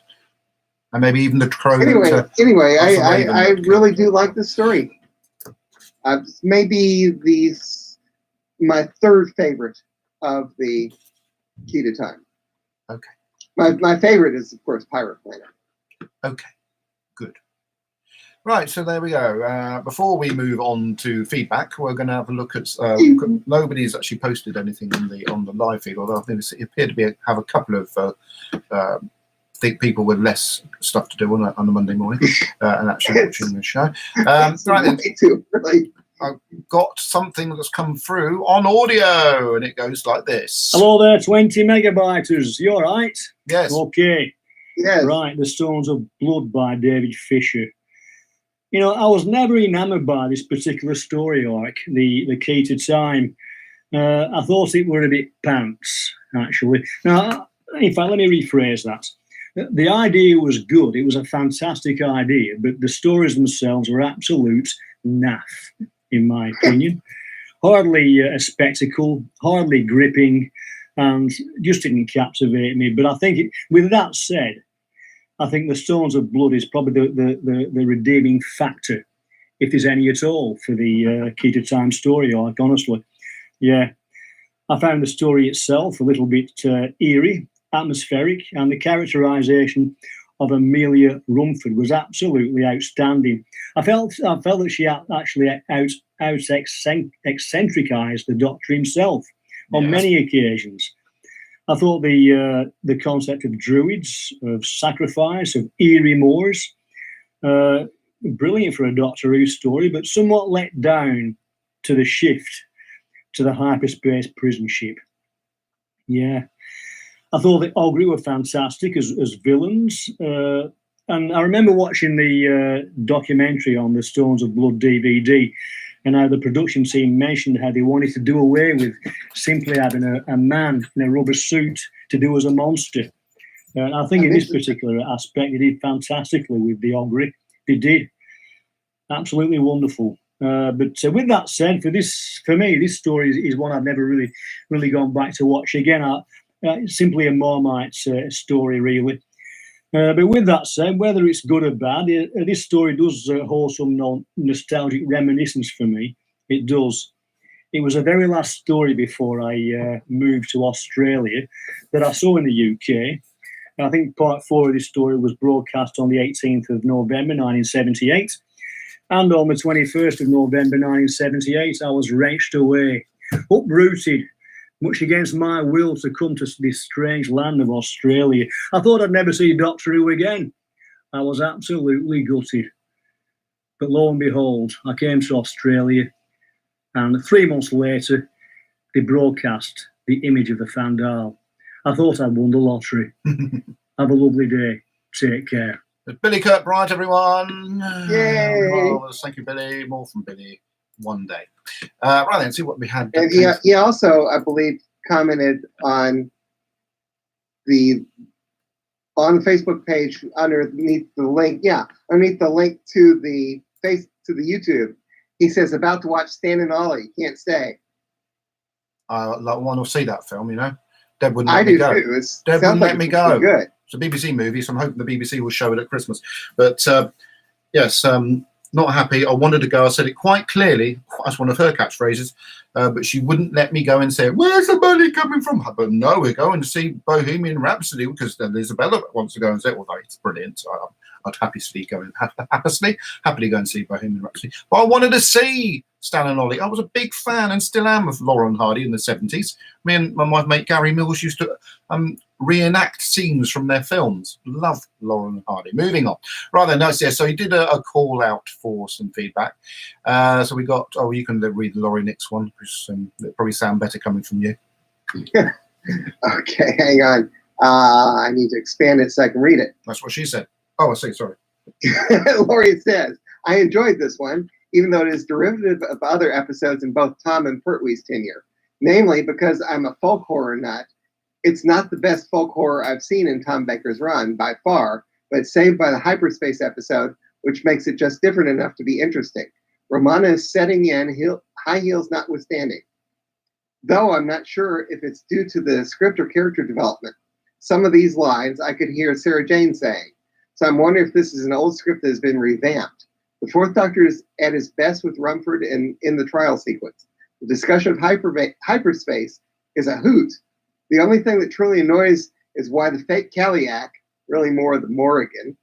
And maybe even the crow. Anyway, Raven I that really killed. do like this story. Maybe my third favorite of the Key to Time. Okay. My favorite is, of course, Pirate Planet. Okay, good. Right, so there we go. Before we move on to feedback, we're going to have a look at. Nobody's actually posted anything on the live feed, although I think it appeared to have a couple of people with less stuff to do on a Monday morning and actually watching the show. Right then, Me too, really. I've got something that's come through on audio, and it goes like this. Hello there, 20 megabyters. You all right? Yes. Okay. Yes. Right, The Stones of Blood by David Fisher. You know, I was never enamored by this particular story arc, the Key to Time. I thought it were a bit pants, actually. Now, in fact, let me rephrase that. The idea was good. It was a fantastic idea, but the stories themselves were absolute naff, in my opinion. Hardly a spectacle, hardly gripping, and just didn't captivate me. But I think, with that said, I think The Stones of Blood is probably the redeeming factor, if there's any at all, for the Key to Time story arc, honestly. Yeah. I found the story itself a little bit eerie, atmospheric, and the characterization of Amelia Rumford was absolutely outstanding. I felt that she actually eccentricized the Doctor himself on many occasions. I thought the concept of druids, of sacrifice, of eerie moors, brilliant for a Doctor Who story, but somewhat let down to the shift to the hyperspace prison ship. Yeah. I thought the Ogre were fantastic as villains. And I remember watching the documentary on the Stones of Blood DVD, and how the production team mentioned how they wanted to do away with simply having a man in a rubber suit to do as a monster. And I think in this particular aspect, they did fantastically with the Ogre. They did. Absolutely wonderful. But with that said, for me, this story is one I've never really gone back to watch again. It's simply a Marmite story, really. But with that said, whether it's good or bad, this story does hold some nostalgic reminiscence for me. It does. It was the very last story before I moved to Australia that I saw in the UK. I think part 4 of this story was broadcast on the 18th of November 1978. And on the 21st of November 1978, I was wrenched away, uprooted, much against my will, to come to this strange land of Australia. I thought I'd never see Doctor Who again. I was absolutely gutted. But lo and behold, I came to Australia, and 3 months later, they broadcast the image of the Fandal. I thought I'd won the lottery. Have a lovely day. Take care. Billy Kirkbride, everyone. Yay. Marvelous. Thank you, Billy. More from Billy one day. Right then, see what we had. And he also, I believe, commented on the Facebook page underneath the link. Yeah, underneath the link to the YouTube. He says, about to watch Stan and Ollie. Can't stay. I want to see that film, you know. Deb wouldn't I let me do go. too. Deb wouldn't let me go. Good. It's a BBC movie, so I'm hoping the BBC will show it at Christmas. But yes, not happy. I wanted to go. I said it quite clearly. That's one of her catchphrases. But she wouldn't let me go and say, "Where's the money coming from?" But no, we're going to see Bohemian Rhapsody because Isabella wants to go and say, "Well, it's brilliant." So I'd happily go and see Bohemian Rhapsody. But I wanted to see Stan and Ollie. I was a big fan and still am of Laurel and Hardy in the 70s. Me and my mate Gary Mills used to reenact scenes from their films. Love Laurel and Hardy. Moving on. Right then, nice. Yeah, so he did a call out for some feedback. So we got, you can read the Laurie Nix one, because it'll probably sound better coming from you. Okay, hang on. I need to expand it so I can read it. That's what she said. Oh, I see, sorry. Laurie says, I enjoyed this one, even though it is derivative of other episodes in both Tom and Pertwee's tenure. Namely, because I'm a folk horror nut, it's not the best folk horror I've seen in Tom Baker's run, by far, but saved by the hyperspace episode, which makes it just different enough to be interesting. Romana is setting in, high heels notwithstanding. though I'm not sure if it's due to the script or character development. Some of these lines I could hear Sarah Jane saying, so I'm wondering if this is an old script that has been revamped. The Fourth Doctor is at his best with Rumford in the trial sequence. The discussion of hyperspace is a hoot. The only thing that truly annoys is why the fake Kaliak, really more the Morrigan,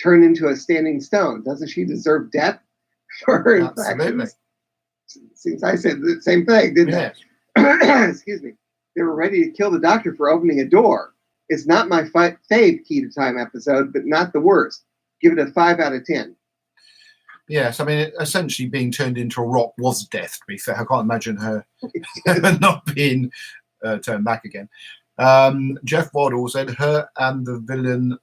turned into a standing stone. Doesn't she deserve death for her infractions? Seems I said the same thing, didn't I? Excuse me. They were ready to kill the Doctor for opening a door. It's not my fave Key to Time episode, but not the worst. Give it a 5 out of 10. Yes, I mean, essentially being turned into a rock was death, to be fair. I can't imagine her not being turned back again. Jeff Waddle said her and the villain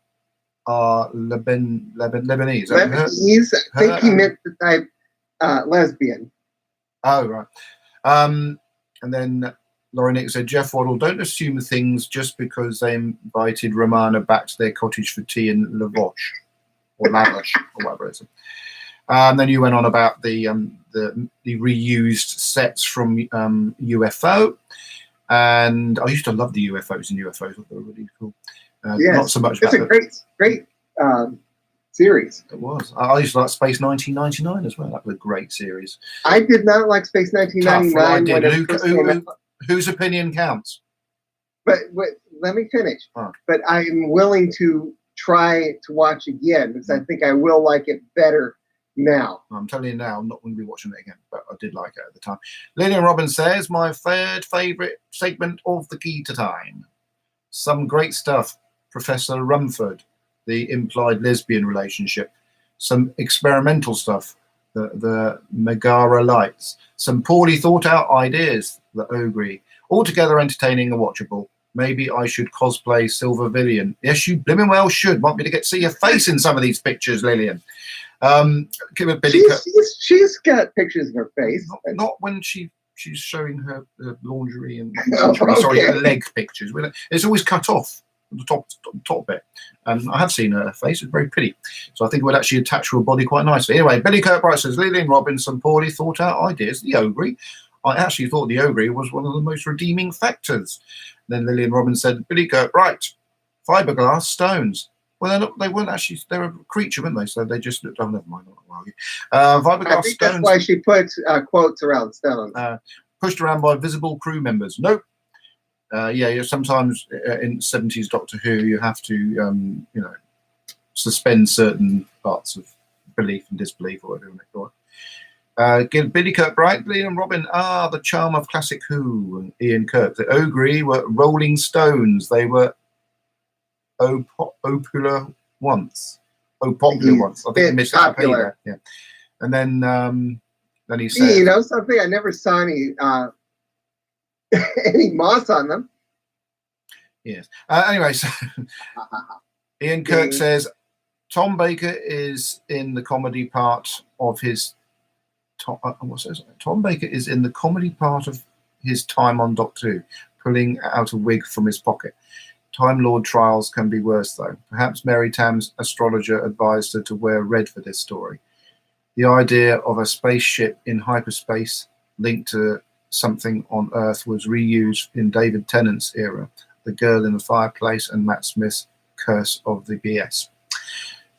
are Lebanese. Lebanese? I think he meant the type lesbian. Oh, right. And then Laurie Nick said, Jeff Waddle, don't assume things just because they invited Romana back to their cottage for tea in Lavoche, or Lavoche, or whatever it is. And then you went on about the reused sets from UFO. And I used to love the UFOs and UFOs. I thought they were really cool. Yes, not so much it's a great series. It was. I used to like Space 1999 as well. That was a great series. I did not like Space 1999. Whose opinion counts? But let me finish. But I am willing to try to watch again because I think I will like it better now. I'm telling you now, I'm not going to be watching it again, but I did like it at the time. Lillian Robbins says, my third favourite segment of the Key to Time. Some great stuff. Professor Rumford, the implied lesbian relationship. Some experimental stuff. The Megara lights. Some poorly thought out ideas. The Ogre. Altogether entertaining and watchable. Maybe I should cosplay Silver Villian. Yes, you blimmin' well should. Want me to get see your face in some of these pictures, Lillian. Give a Billy she's got pictures of her face. Not when she's showing her lingerie and okay. leg pictures. It's always cut off the top bit. I have seen her face; it's very pretty. So I think it would actually attach to her body quite nicely. Anyway, Billy Kirkbright says Lillian Robbins, some poorly thought out ideas. The Ogre. I actually thought the Ogre was one of the most redeeming factors. Then Lillian Robbins said, Billy Kirkbright, fiberglass stones. Well, they weren't actually, they're a creature, weren't they? So they just looked, oh, never mind. Fiberglass I think stones. That's why she put quotes around stones. Pushed around by visible crew members. Nope. Sometimes in 70s Doctor Who, you have to, suspend certain parts of belief and disbelief, or whatever you want to call it. Billy Kirkbright, Lillian Robin, the charm of classic Who, and Ian Kirk. The Ogre were Rolling Stones. They were popular once. I think he missed that P there. Yeah. And then he said, you know something? I never saw any any moss on them. Yes. Anyway, so Ian Kirk says Tom Baker is in the comedy part of his. Tom Baker is in the comedy part of his time on Doctor Who, pulling out a wig from his pocket. Time Lord trials can be worse, though. Perhaps Mary Tam's astrologer advised her to wear red for this story. The idea of a spaceship in hyperspace linked to something on Earth was reused in David Tennant's era, The Girl in the Fireplace and Matt Smith's Curse of the BS.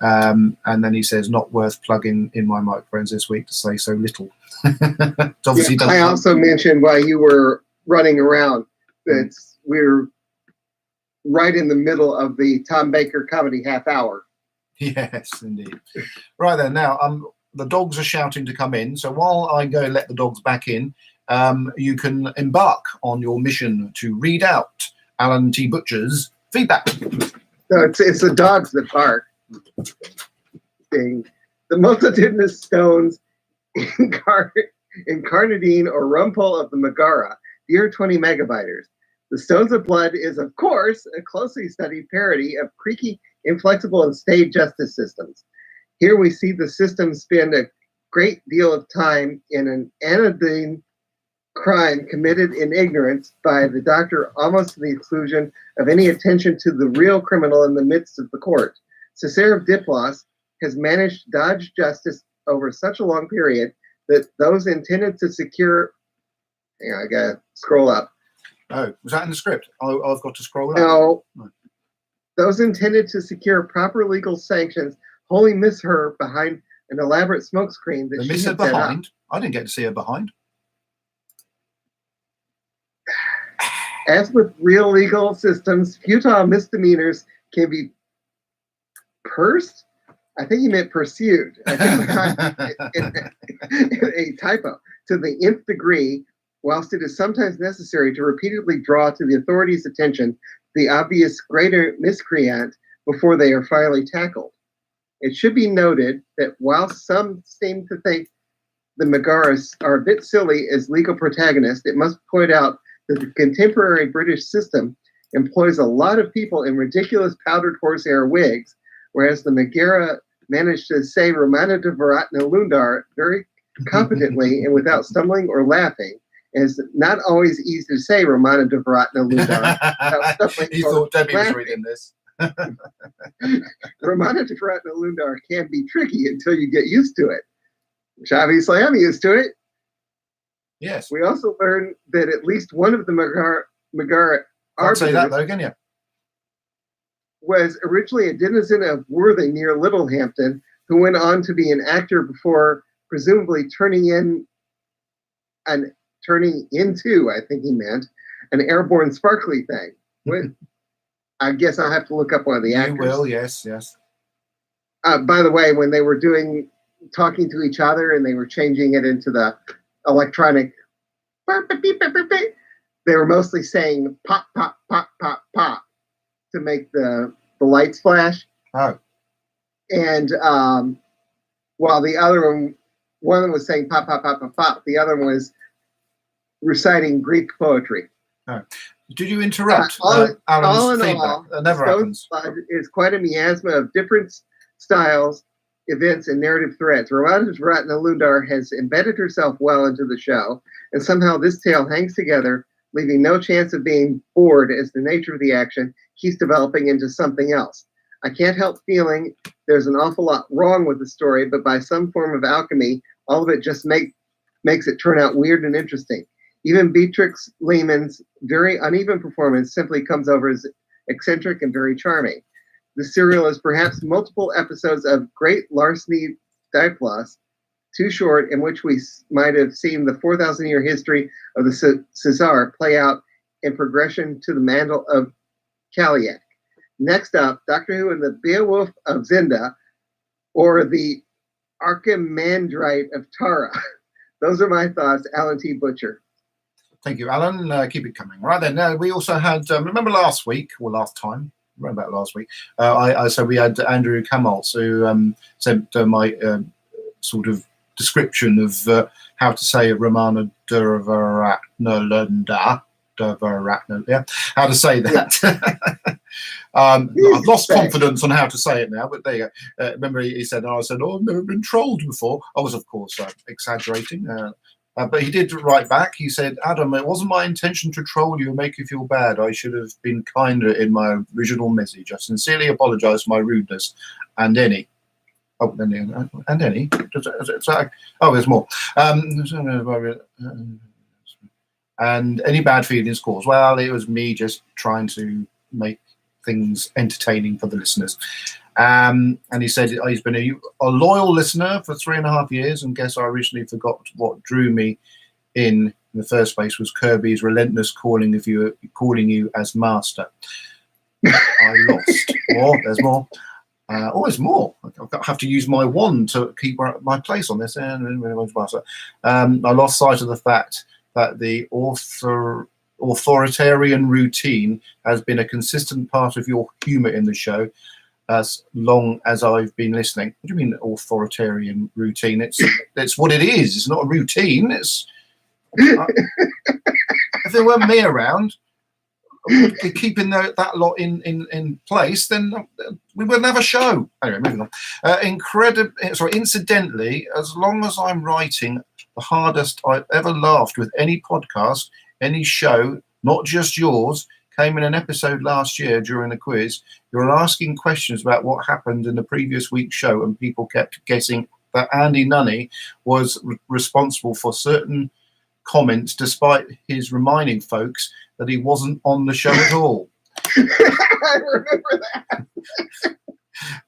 And then he says, not worth plugging in my microphones this week to say so little. I also mentioned while you were running around that we're right in the middle of the Tom Baker comedy half hour. Yes, indeed. Right then, now the dogs are shouting to come in. So while I go let the dogs back in, you can embark on your mission to read out Alan T. Butcher's feedback. So it's the dogs that bark. The multitudinous stones in Carnadine or Rumpole of the Megara, dear 20 megabiters. The Stones of Blood is, of course, a closely studied parody of creaky, inflexible, and staid justice systems. Here we see the system spend a great deal of time in an anodyne crime committed in ignorance by the Doctor, almost to the exclusion of any attention to the real criminal in the midst of the court. Cesare of Diplos has managed to dodge justice over such a long period that those intended to secure Hang on, I gotta scroll up. Oh, was that in the script? I've got to scroll up. No. No. Those intended to secure proper legal sanctions wholly miss her behind an elaborate smokescreen that They she miss her had set up. behind. I didn't get to see her behind. As with real legal systems, futile misdemeanors can be pursed. I think he meant pursued. I think a typo to the nth degree, whilst it is sometimes necessary to repeatedly draw to the authorities' attention the obvious greater miscreant before they are finally tackled. It should be noted that while some seem to think the Megaras are a bit silly as legal protagonists, it must point out that the contemporary British system employs a lot of people in ridiculous powdered horsehair wigs, whereas the Megara managed to say Romana de Varatna Lundar very competently and without stumbling or laughing. And it's not always easy to say Romana de Varatna Lundar without stumbling You or thought Debbie was laughing. reading this. Romana de Varatna Lundar can be tricky until you get used to it, which obviously I'm used to it. Yes. We also learned that at least one of the Megara Can't say that arbiters though, can you? was originally a denizen of Worthing near Littlehampton, who went on to be an actor before presumably turning into, I think he meant, an airborne sparkly thing. I guess I'll have to look up one of the actors. You will, yes, yes. By the way, when they were talking to each other and they were changing it into the electronic, they were mostly saying pop, pop, pop, pop, pop to make the lights flash. Oh. And while the other one was saying pop, pop, pop, pop, pop, the other one was reciting Greek poetry. Oh. Did you interrupt all Alan's in feedback? all, That never happens. It's quite a miasma of different styles, events, and narrative threads. Romana Varatna Lundar has embedded herself well into the show, and somehow this tale hangs together, leaving no chance of being bored as the nature of the action keeps developing into something else. I can't help feeling there's an awful lot wrong with the story, but by some form of alchemy, all of it just makes it turn out weird and interesting. Even Beatrix Lehman's very uneven performance simply comes over as eccentric and very charming. The serial is perhaps multiple episodes of great larceny diplôs, too short, in which we might have seen the 4,000-year history of the Caesar play out in progression to the mantle of Cailleach. Next up, Doctor Who and the Beowulf of Zenda, or the Archimandrite of Tara. Those are my thoughts. Alan T. Butcher. Thank you, Alan. Keep it coming. Right then, we also had, remember last week, or last time, right about last week, so we had Andrew Kamholtz, who sent my sort of description of how to say Romana de Varatna Lundar. Yeah, how to say that. I've lost confidence on how to say it now, but there you go. Remember, he said, I said, I've never been trolled before. I was, of course, exaggerating. But he did write back. He said, Adam, it wasn't my intention to troll you and make you feel bad. I should have been kinder in my original message. I sincerely apologize for my rudeness and any. Oh, and any. Oh, there's more. And any bad feelings caused. Well, it was me just trying to make things entertaining for the listeners. And he said he's been a loyal listener for 3.5 years, and guess I originally forgot what drew me in the first place was Kirby's relentless calling you as master. I lost. More, there's more. There's more. I have to use my wand to keep my place on this. I lost sight of the fact that the authoritarian routine has been a consistent part of your humor in the show as long as I've been listening. What do you mean authoritarian routine? It's what it is. It's not a routine. It's if there weren't me around keeping that lot in place, then we wouldn't have a show. Anyway, moving on. Incidentally, as long as I'm writing, the hardest I've ever laughed with any podcast, any show, not just yours, came in an episode last year during the quiz. You were asking questions about what happened in the previous week's show, and people kept guessing that Andy Nunney was responsible for certain comments despite his reminding folks that he wasn't on the show at all. I remember that.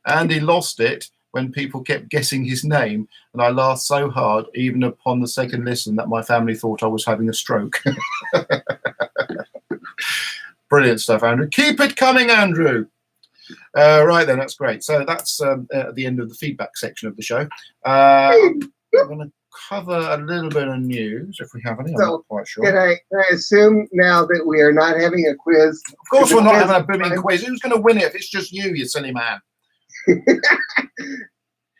And he lost it when people kept guessing his name, and I laughed so hard, even upon the second listen, that my family thought I was having a stroke. Brilliant stuff, Andrew. Keep it coming, Andrew. Right then, that's great. So that's at the end of the feedback section of the show. I'm going to cover a little bit of news, if we have any. I'm So, not quite sure. Can I assume now that we are not having a quiz? Of course, we're not Quiz having a booming time. quiz. Who's going to win it if it's just you silly man?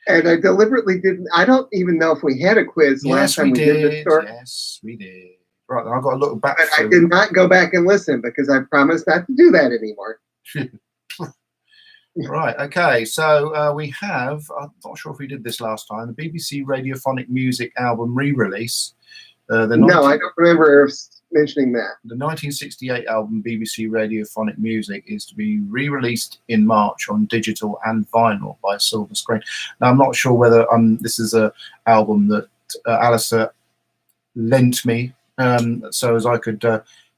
And I deliberately didn't. I don't even know if we had a quiz last time we did this story. Yes, we did. Right, then I've got to look back. But I through. did not go back and listen because I promised not to do that anymore. Right, okay, so we have, I'm not sure if we did this last time, the BBC Radiophonic Music album re-release. No, I don't remember mentioning that. The 1968 album BBC Radiophonic Music is to be re-released in March on digital and vinyl by Silver Screen. Now, I'm not sure whether this is an album that Alistair lent me so as I could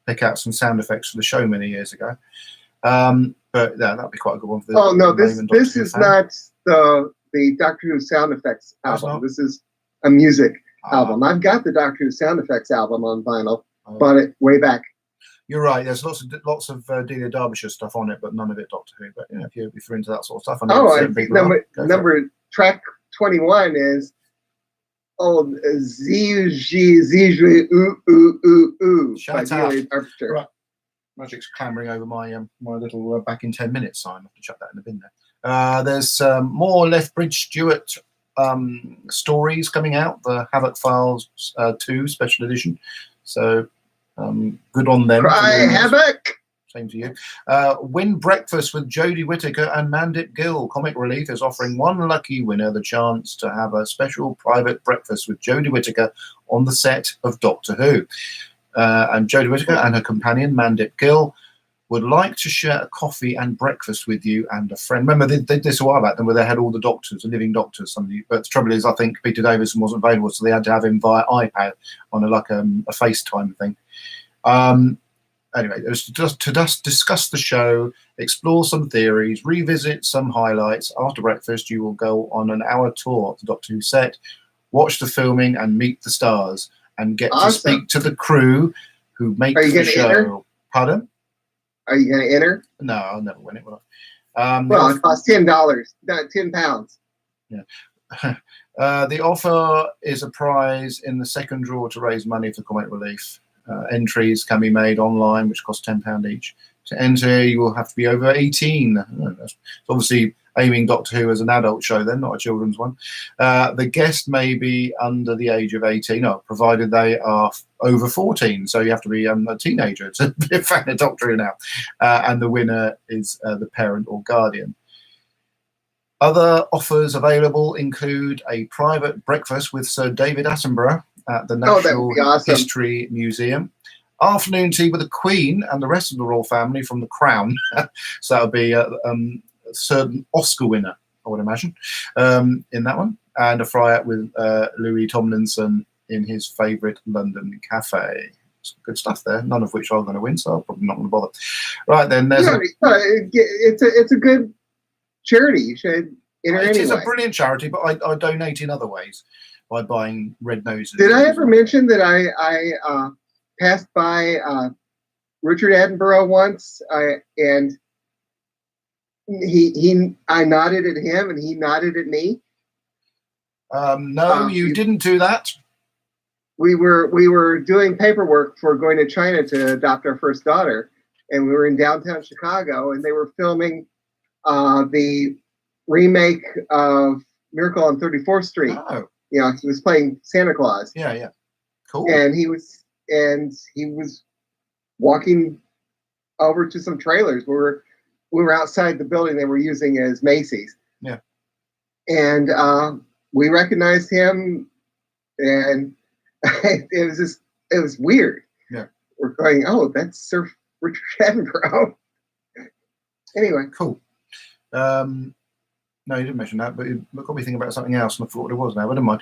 pick out some sound effects for the show many years ago. But yeah, that'd be quite a good one for the. Oh no, this Doctor Who is fan. not the Doctor Who sound effects That's album. not? This is a music Ah, album. I've got the Doctor Who sound effects album on vinyl. oh. Bought it way back. You're right. There's lots of Delia Derbyshire stuff on it, but none of it Doctor Who. But you know, if you're into that sort of stuff, I know Oh, I certain think people are. Go for it. number track 21 is Zj ooh ooh ooh ooh by Shut up. Delia Derbyshire. Right. Magic's clambering over my my little back in 10 minutes sign. I have to chuck that in the bin there. There's more Lethbridge Stewart stories coming out. The Havoc Files 2 special edition. So good on them. Cry Havoc. Same to you. Win breakfast with Jodie Whittaker and Mandip Gill. Comic Relief is offering one lucky winner the chance to have a special private breakfast with Jodie Whittaker on the set of Doctor Who. And Jodie Whittaker and her companion Mandip Gill would like to share a coffee and breakfast with you and a friend. Remember, they did this a while back, then where they had all the doctors, the living doctors. But the trouble is, I think Peter Davison wasn't available, so they had to have him via iPad on a FaceTime thing. Anyway, it was to discuss the show, explore some theories, revisit some highlights. After breakfast, you will go on an hour tour of the Doctor Who set, watch the filming, and meet the stars, and get to Awesome. speak to the crew who make Are you the gonna show. enter? Pardon? Are you going to enter? No, I'll never win it. Will I? Well, it costs $10, not £10. The offer is a prize in the second draw to raise money for Comic Relief. Entries can be made online, which cost £10 each. To enter, you will have to be over 18. It's obviously aiming Doctor Who as an adult show, then, not a children's one. The guest may be under the age of 18, provided they are over 14. So you have to be a teenager to be a fan of Doctor Who now. And the winner is the parent or guardian. Other offers available include a private breakfast with Sir David Attenborough at the Oh, that would Natural be awesome. History Museum. Afternoon tea with the Queen and the rest of the royal family from The Crown. So that would be a certain Oscar winner, I would imagine, in that one. And a fry-out with Louis Tomlinson in his favourite London cafe. Some good stuff there, none of which I'm going to win, so I'm probably not going to bother. Right then, there's It's a good charity. You should enter it is a anyway. brilliant charity, but I donate in other ways by buying red noses. Did I ever mention that I passed by Richard Attenborough once, and I nodded at him and he nodded at me? No, you didn't do that. We were doing paperwork for going to China to adopt our first daughter, and we were in downtown Chicago, and they were filming the remake of Miracle on 34th Street. Oh, You know, he was playing Santa Claus, yeah, cool. and he was walking over to some trailers. We were outside the building they were using as Macy's. Yeah. And we recognized him, and it was weird. Yeah. We're going, oh, that's Sir Richard Attenborough. Anyway. Cool. No, you didn't mention that, but it got me thinking about something else, and I forgot what it was now, but never mind.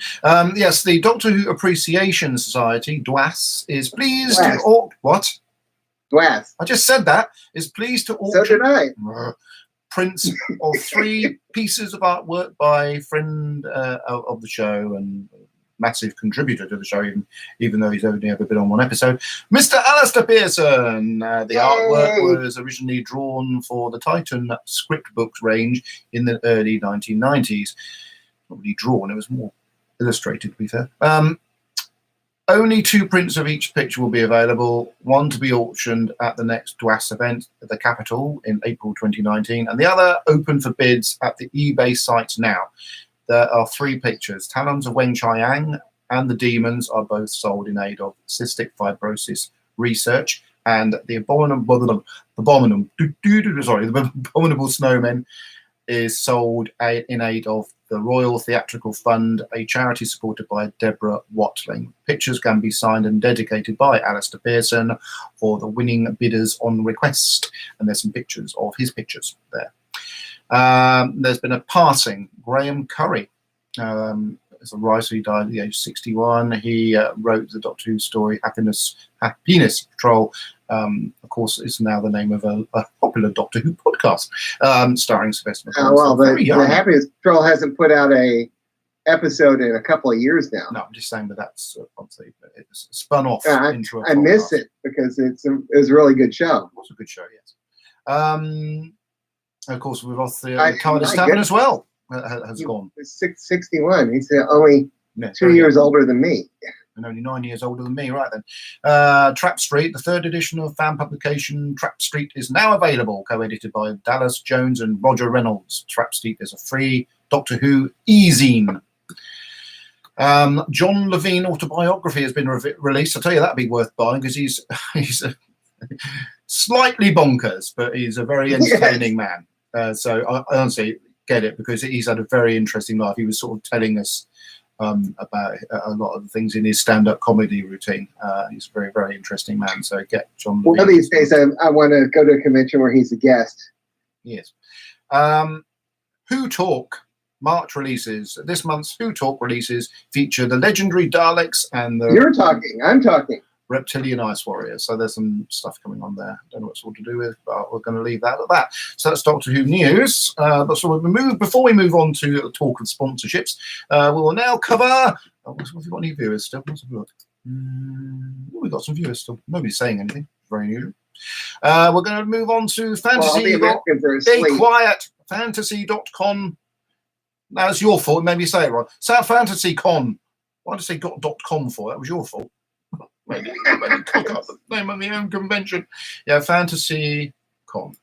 Yes, the Doctor Who Appreciation Society, DWAS, is pleased DWAS. to... What? DWAS. I just said that. Is pleased to So auction... did I. Prints of 3 pieces of artwork by a friend of the show and massive contributor to the show, even though he's only ever been on 1 episode. Mr. Alistair Pearson. The artwork was originally drawn for the Titan script books range in the early 1990s. Not really drawn, it was more illustrated, to be fair. Only 2 prints of each picture will be available, one to be auctioned at the next DWAS event at the Capitol in April 2019, and the other open for bids at the eBay site now. There are 3 pictures. Talons of Wen Chiang and the Demons are both sold in aid of cystic fibrosis research, and the Abominable Snowmen is sold in aid of the Royal Theatrical Fund, a charity supported by Deborah Watling. Pictures can be signed and dedicated by Alistair Pearson for the winning bidders on request. And there's some pictures of his pictures there. There's been a passing. Graham Curry is a writer. He died at the age of 61. He wrote the Doctor Who story Happiness Patrol. Of course, it's now the name of a popular Doctor Who podcast starring Sylvester McCoy. Well, the Happiness Patrol hasn't put out a episode in a couple of years now. No, I'm just saying that that's obviously it's spun off into a I miss it because it was a really good show. It was a good show, yes. Of course, we've lost the Carter Stavin as well. Has gone. 61. He's only 2 years older than me. And only 9 years older than me, right then. Trap Street, the 3rd edition of fan publication Trap Street, is now available, co-edited by Dallas Jones and Roger Reynolds. Trap Street is a free Doctor Who e-zine. John Levine autobiography has been released. I'll tell you, that'd be worth buying because he's slightly bonkers, but he's a very entertaining man. So I honestly get it because he's had a very interesting life. He was sort of telling us about a lot of the things in his stand-up comedy routine. He's a very, very interesting man. So get John Levine. One of these days, I want to go to a convention where he's a guest. Yes. Who Talk March releases. This month's Who Talk releases feature the legendary Daleks and the... You're talking. I'm talking. Reptilian Ice Warriors. So there's some stuff coming on there. Don't know what it's all to do with, but we're going to leave that at that. So that's Doctor Who news. So before we move on to the talk of sponsorships, we will now cover... have we got any viewers still? Let's have a look. We've got some viewers still. Nobody's saying anything. Very unusual. We're going to move on to fantasy. Be quiet. Fantasy.com. That's your fault. Maybe say it wrong. South Fantasy Con. Why did I say .com for? That was your fault. Maybe cock up the name of the own convention. Yeah, Fantasy Con,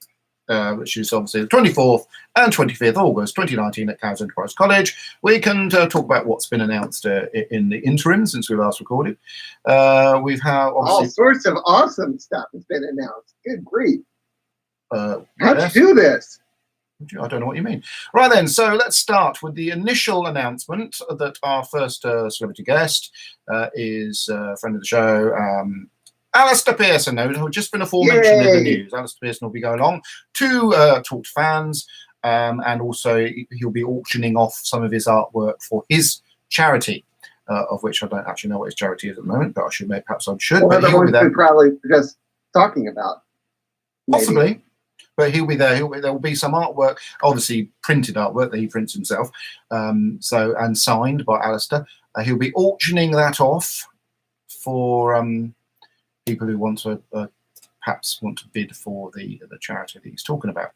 which is obviously the 24th and 25th August 2019 at Cowes Enterprise College. We can talk about what's been announced in the interim since we last recorded. We've had all sorts of awesome stuff has been announced. Good grief. How'd you do this? I don't know what you mean. Right then, so let's start with the initial announcement that our first celebrity guest is a friend of the show, Alistair Pearson, who had just been aforementioned in the news. Alistair Pearson will be going along to talk to fans, and also he'll be auctioning off some of his artwork for his charity, of which I don't actually know what his charity is at the moment, but perhaps I should. Well, the ones we're probably just talking about. Maybe. Possibly. But he'll be there. There will be some artwork, obviously printed artwork that he prints himself, and signed by Alistair. He'll be auctioning that off for people who want to perhaps want to bid for the charity that he's talking about.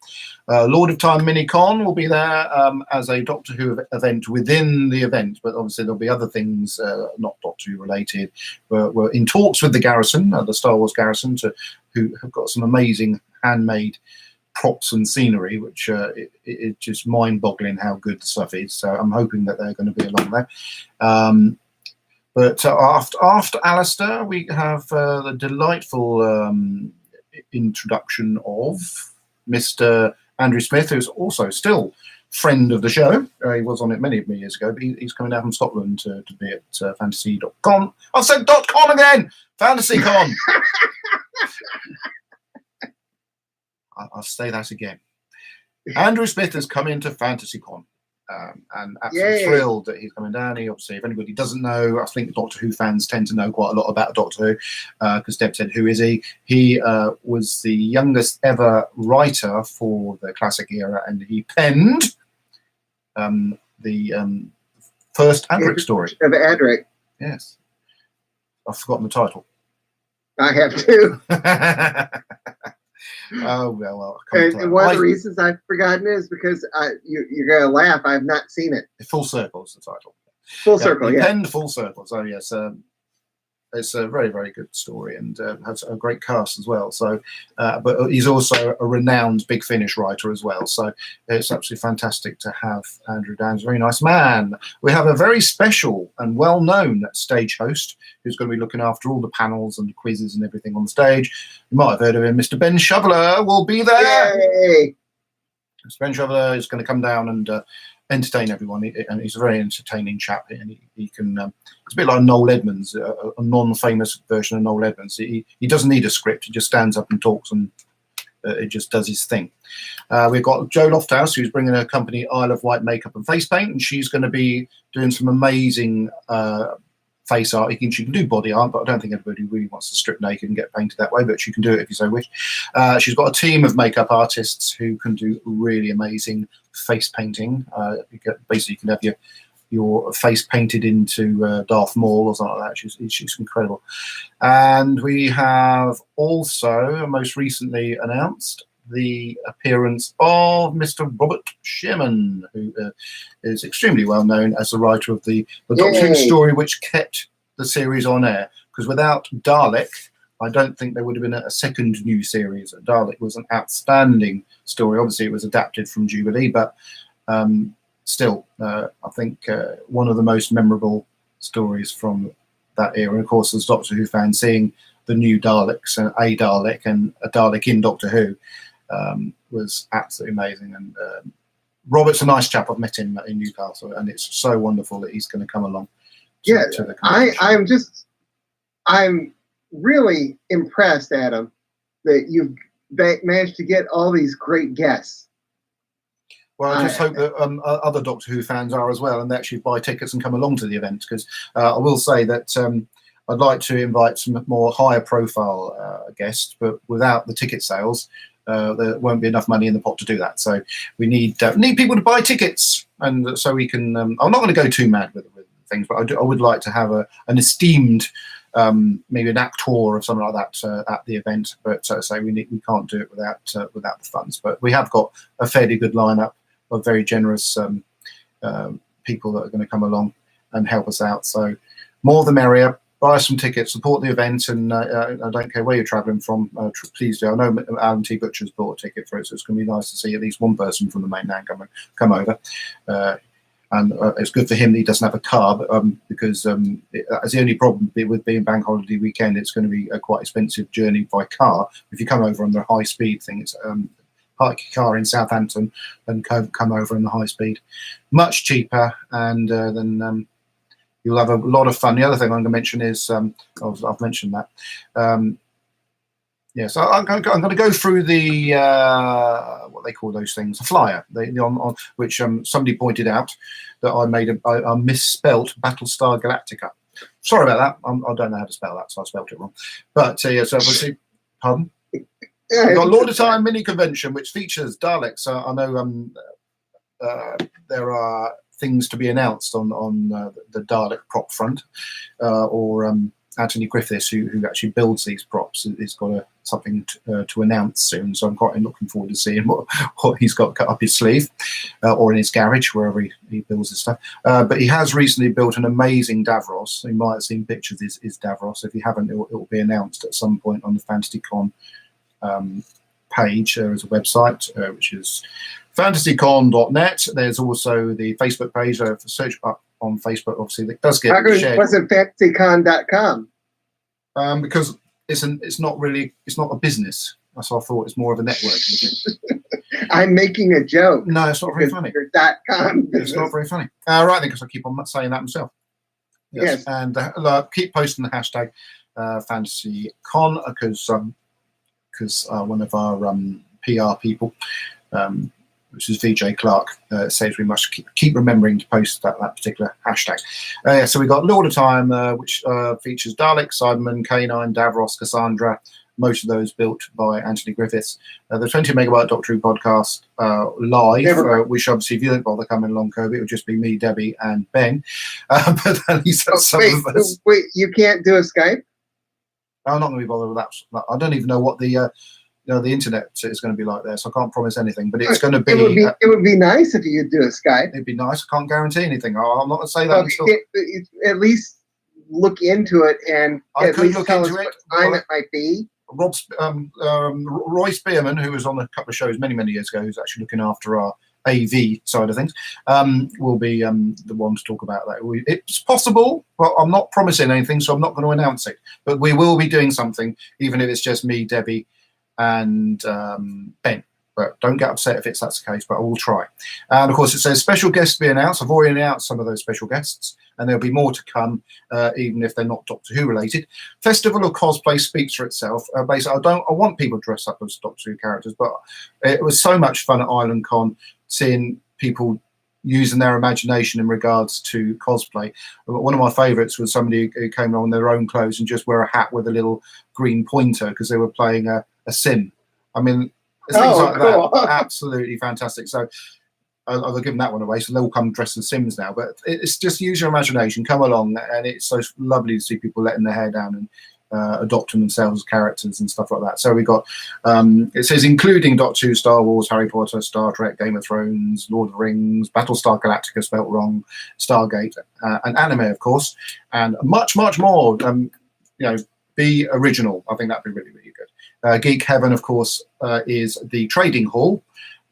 Lord of Time Mini-Con will be there as a Doctor Who event within the event, but obviously there'll be other things not Doctor Who related. We're in talks with the Garrison, the Star Wars Garrison, who have got some amazing handmade props and scenery, which it's just mind-boggling how good the stuff is. So I'm hoping that they're going to be along there. But after Alistair, we have the delightful introduction of Mr. Andrew Smith, who's also still friend of the show. He was on it many years ago, but he's coming down from Scotland to be at fantasy.com. I said .com again! FantasyCon! I'll say that again. Andrew Smith has come into FantasyCon. and absolutely thrilled that he's coming down. He obviously, if anybody doesn't know, I think Doctor Who fans tend to know quite a lot about Doctor Who, because Deb said, "Who is he?" He was the youngest ever writer for the classic era, and he penned the first Adric story. Of Adric. Yes, I've forgotten the title. I have too. Oh well. And one of the reasons I've forgotten it is because you're going to laugh. I've not seen it. Full Circle is the title. Full Circle, yeah. Penned Full Circle. So yes, it's a very, very good story, and has a great cast as well. So, but he's also a renowned Big Finish writer as well. So it's absolutely fantastic to have Andrew Downes, a very nice man. We have a very special and well-known stage host who's going to be looking after all the panels and quizzes and everything on the stage. You might have heard of him. Mr. Ben Shoveler will be there. Yay! Mr. Ben Shoveler is going to come down and entertain everyone, and he's a very entertaining chap, and he can it's a bit like Noel Edmonds, a non-famous version of Noel Edmonds. He doesn't need a script, he just stands up and talks, and it just does his thing. We've got Jo Lofthouse, who's bringing her company Isle of Wight Makeup and Face Paint, and she's going to be doing some amazing face art. She can do body art, but I don't think everybody really wants to strip naked and get painted that way, but she can do it if you so wish. She's got a team of makeup artists who can do really amazing face painting. Basically, you can have your face painted into Darth Maul or something like that. She's incredible. And we have also most recently announced the appearance of Mr. Robert Sherman, who is extremely well known as the writer of the Doctor Who story which kept the series on air. Because without Dalek, I don't think there would have been a second new series. Dalek was an outstanding story. Obviously, it was adapted from Jubilee, but still, I think one of the most memorable stories from that era. Of course, as Doctor Who fans, seeing the new Daleks and a Dalek in Doctor Who was absolutely amazing. And Robert's a nice chap. I've met him in Newcastle, and it's so wonderful that he's going to come along. To the I'm really impressed, Adam, that you've managed to get all these great guests. Well, I just hope that other Doctor Who fans are as well, and they actually buy tickets and come along to the event, because I will say that I'd like to invite some more higher profile guests, but without the ticket sales, there won't be enough money in the pot to do that. So we need people to buy tickets, and so we can. I'm not going to go too mad with things, but I would like to have an esteemed, maybe an actor or something like that at the event. But so we can't do it without the funds. But we have got a fairly good lineup of very generous people that are going to come along and help us out. So more the merrier. Buy some tickets, support the event, and I don't care where you're travelling from. Please do. I know Alan T. Butcher's bought a ticket for it, so it's going to be nice to see at least one person from the mainland come over. And it's good for him that he doesn't have a car, because that's the only problem with being bank holiday weekend. It's going to be a quite expensive journey by car. If you come over on the high speed thing, it's park your car in Southampton and come over on the high speed. Much cheaper, and then you'll have a lot of fun. The other thing I'm going to mention is, I've mentioned that. So I'm going to go through the what they call those things, a flyer, on which somebody pointed out that I misspelt Battlestar Galactica. Sorry about that. I don't know how to spell that, so I spelt it wrong. But so obviously, pardon. We've got Lord of Time mini convention, which features Daleks. I know there are things to be announced on the Dalek prop front, or Anthony Griffiths, who actually builds these props, has got something to announce soon. So I'm quite looking forward to seeing what he's got cut up his sleeve, or in his garage, wherever he builds his stuff. But he has recently built an amazing Davros. You might have seen pictures of his Davros. If you haven't, it will be announced at some point on the FantasyCon page. There is a website, which is fantasycon.net. There's also the Facebook page. Search up on Facebook, obviously, that does get shared. Wasn't fantasycon.com? Because it's not a business. That's why I thought it's more of a network. I'm making a joke. No, it's not very funny. .com it's not very funny. Right then, because I keep on saying that myself. Yes. And keep posting the hashtag FantasyCon, because one of our PR people which is VJ Clark, says we must keep remembering to post that particular hashtag. So we got Lord of Time, which features Dalek, Cyberman, K9, Davros, Cassandra, most of those built by Anthony Griffiths. The 20 megabyte Doctor Who podcast live, which obviously if you don't bother coming along, Kobe, it would just be me, Debbie, and Ben. But at least that's some of us. Wait, you can't do a Skype? I'm not going to be bothered with that. I don't even know what the the internet is going to be like there, so I can't promise anything. But it's going to be. It would be nice if you could do a Skype. It'd be nice. I can't guarantee anything. I'm not going to say that. At least look into it and I at least look tell us into what it. time it might be. Roy Spearman, who was on a couple of shows many years ago, who's actually looking after our AV side of things, will be the one to talk about that. It's possible, but I'm not promising anything, so I'm not going to announce it. But we will be doing something, even if it's just me, Debbie, and Ben. But don't get upset if that's the case, but I will try. And of course, it says special guests to be announced. I've already announced some of those special guests, and there'll be more to come, even if they're not Doctor Who related. Festival of Cosplay speaks for itself. Basically, I want people dressed up as Doctor Who characters, but it was so much fun at Island Con seeing people using their imagination in regards to cosplay. One of my favourites was somebody who came on in their own clothes and just wear a hat with a little green pointer because they were playing a sim. I mean, things like cool. that, absolutely fantastic. So I've given that one away, so they'll all come dressed as Sims now. But it's just use your imagination, come along, and it's so lovely to see people letting their hair down and adopting themselves as characters and stuff like that. So we got, it says including Doctor Who, Star Wars, Harry Potter, Star Trek, Game of Thrones, Lord of the Rings, Battlestar Galactica spelt wrong, Stargate, and anime, of course, and much more. Be original. I think that'd be really good. Geek Heaven, of course, is the trading hall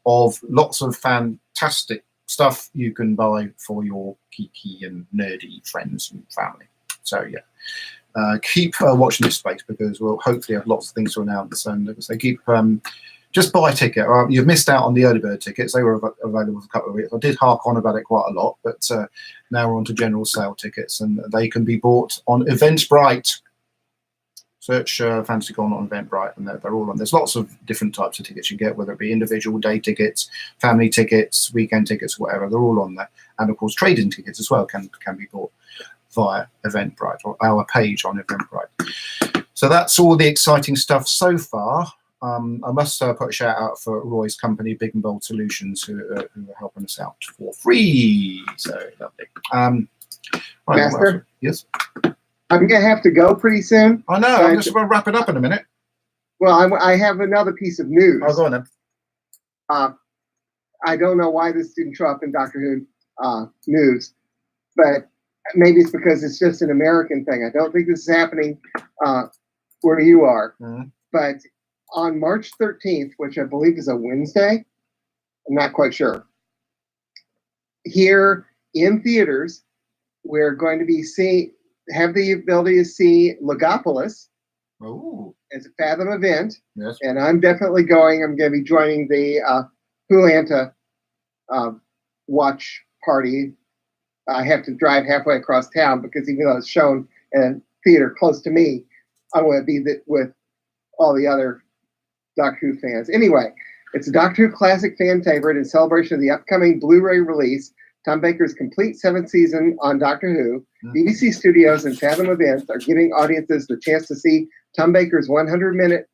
of lots of fantastic stuff you can buy for your geeky and nerdy friends and family. So yeah, keep watching this space because we'll hopefully have lots of things to announce. And so keep just buy a ticket. You've missed out on the early bird tickets; they were available for a couple of weeks. I did hark on about it quite a lot, but now we're on to general sale tickets, and they can be bought on Eventbrite. Search FantasyCon on Eventbrite, and they're all on. There's lots of different types of tickets you get, whether it be individual day tickets, family tickets, weekend tickets, whatever. They're all on there, and of course, trading tickets as well can be bought via Eventbrite or our page on Eventbrite. So that's all the exciting stuff so far. I must put a shout out for Roy's company, Big and Bold Solutions, who are helping us out for free. So lovely. Right, Master? Yes. I'm going to have to go pretty soon. I know. I'm just going to wrap it up in a minute. Well, I have another piece of news. Oh, go on then. I don't know why this didn't show up in Doctor Who news, but maybe it's because it's just an American thing. I don't think this is happening where you are. Mm-hmm. But on March 13th, which I believe is a Wednesday, I'm not quite sure, here in theaters, we're going to be have the ability to see Logopolis as a Fathom event. Yes. And I'm definitely going. I'm going to be joining the Wholanta watch party. I have to drive halfway across town because even though it's shown in a theater close to me, I want to be with all the other Doctor Who fans. Anyway, it's a Doctor Who classic fan favorite in celebration of the upcoming Blu-ray release. Tom Baker's complete 7th season on Doctor Who, BBC Studios and Fathom Events are giving audiences the chance to see Tom Baker's 100-minute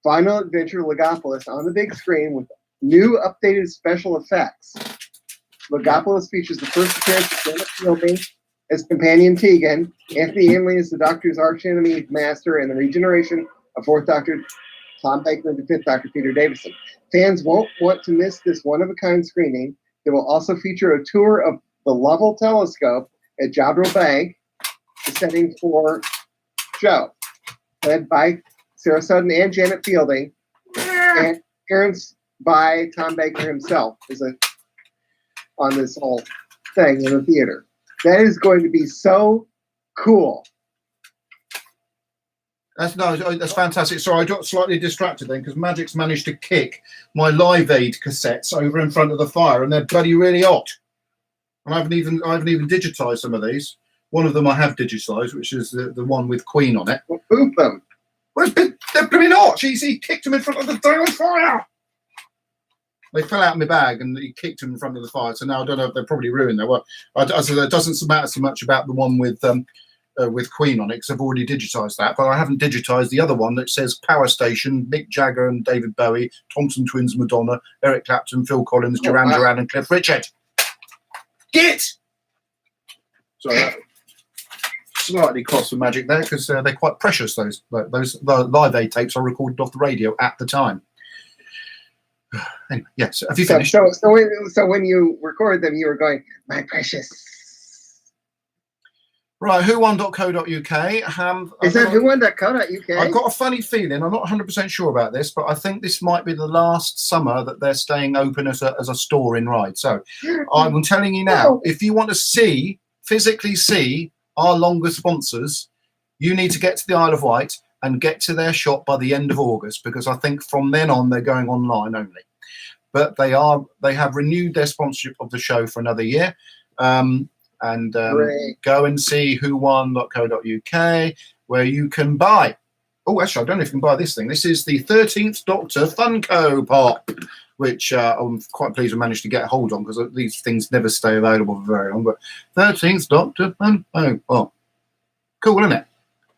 final adventure Logopolis on the big screen with new updated special effects. Logopolis features the first appearance of Janet Fielding as companion Tegan, Anthony Ainley as the Doctor's archenemy Master, and the regeneration of 4th Doctor Tom Baker into 5th Doctor Peter Davison. Fans won't want to miss this one-of-a-kind screening. It will also feature a tour of the Lovell Telescope at Jodrell Bank, the setting for show, led by Sarah Sutton and Janet Fielding, and appearance by Tom Baker himself on this whole thing in the theater. That is going to be so cool. That's fantastic. Sorry, I got slightly distracted then because Magic's managed to kick my Live Aid cassettes over in front of the fire, and they're bloody really hot. And I haven't even digitized some of these. One of them I have digitized, which is the one with Queen on it. Well, boot them. Well, they're bloody hot. He kicked them in front of the thing on fire. They fell out of my bag and he kicked them in front of the fire. So now I don't know if they're probably ruined. They were. I said it doesn't matter so much about the one with Queen on it because I've already digitised that, but I haven't digitised the other one that says Power Station, Mick Jagger and David Bowie, Thompson Twins, Madonna, Eric Clapton, Phil Collins, Duran Duran, and Cliff Richard. Git. So slightly cost for magic there because they're quite precious. Those the Live Aid tapes I recorded off the radio at the time. Anyway, yes. Have you finished? So when you record them, you were going, my precious. Right, whowon.co.uk. Is that whowon.co.uk? I've got a funny feeling. I'm not 100% sure about this, but I think this might be the last summer that they're staying open as a store in Ryde. So I'm telling you now, if you want to physically see our longer sponsors, you need to get to the Isle of Wight and get to their shop by the end of August, because I think from then on they're going online only. But they have renewed their sponsorship of the show for another year. Go and see whowon.co.uk, where you can buy. Oh, actually, I don't know if you can buy this thing. This is the 13th Doctor Funko Pop, which I'm quite pleased we managed to get a hold on, because these things never stay available for very long. But 13th Doctor Funko Pop. Cool, isn't it?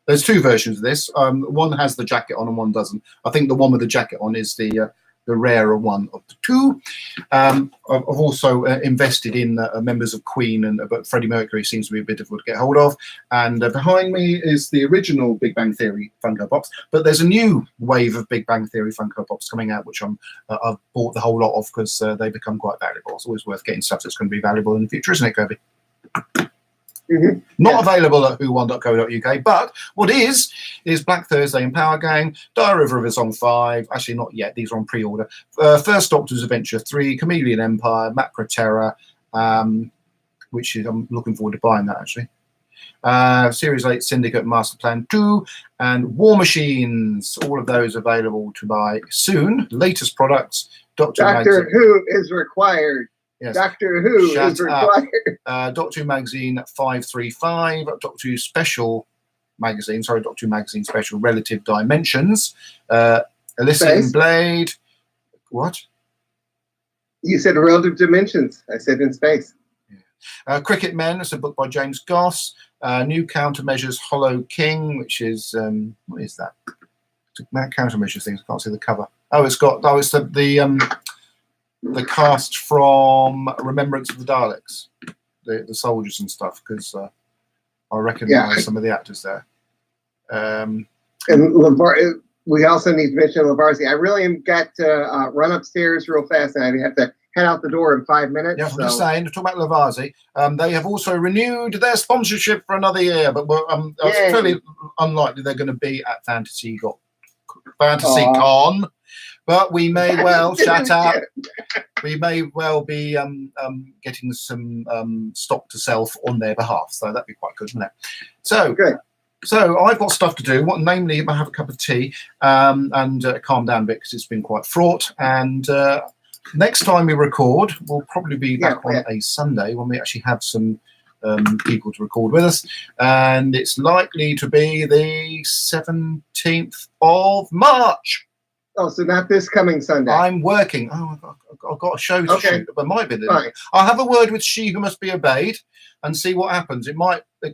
There's two versions of this. One has the jacket on and one doesn't. I think the one with the jacket on is the rarer one of the two. I've also invested in members of Queen, but Freddie Mercury seems to be a bit difficult to get hold of. And behind me is the original Big Bang Theory Funko Pops. But there's a new wave of Big Bang Theory Funko Pops coming out, which I've bought the whole lot of because they become quite valuable. It's always worth getting stuff that's going to be valuable in the future, isn't it, Kirby? Not available at whowon.co.uk, but what is Black Thursday in Power Gang, Diary of a River Song 5, actually not yet, these are on pre-order, First Doctor's Adventure 3, Chameleon Empire, Macra Terror, which is, I'm looking forward to buying that actually, Series 8 Syndicate Master Plan 2, and War Machines, all of those available to buy soon. Latest products, Doctor Who is required. Yes. Doctor Who is required. Doctor Who Magazine 535, Doctor Who Special Magazine, Doctor Who Magazine Special Relative Dimensions, Elysian Blade. What? You said Relative Dimensions. I said in space. Yeah. Cricket Men, it's a book by James Goss. New Countermeasures Hollow King, which is, what is that? Countermeasures things, I can't see the cover. It's the cast from Remembrance of the Daleks, the soldiers and stuff, because I recognise some of the actors there. And we also need to mention Lavarzi. I really am got to run upstairs real fast, and I have to head out the door in 5 minutes. Yeah, I'm just saying, to talk about Lavarzi, they have also renewed their sponsorship for another year, but it's fairly unlikely they're going to be at Fantasy Con. But we may well, shut up, we may well be getting some stock to sell on their behalf. So that'd be quite good, wouldn't it? So, so I've got stuff to do. Namely, I have a cup of tea and calm down a bit because it's been quite fraught. And next time we record, we'll probably be back on a Sunday when we actually have some people to record with us. And it's likely to be the 17th of March. Oh, so not this coming Sunday. I'm working. Oh, I've got a show to shoot. But it might be the I'll have a word with She Who Must Be Obeyed and see what happens. It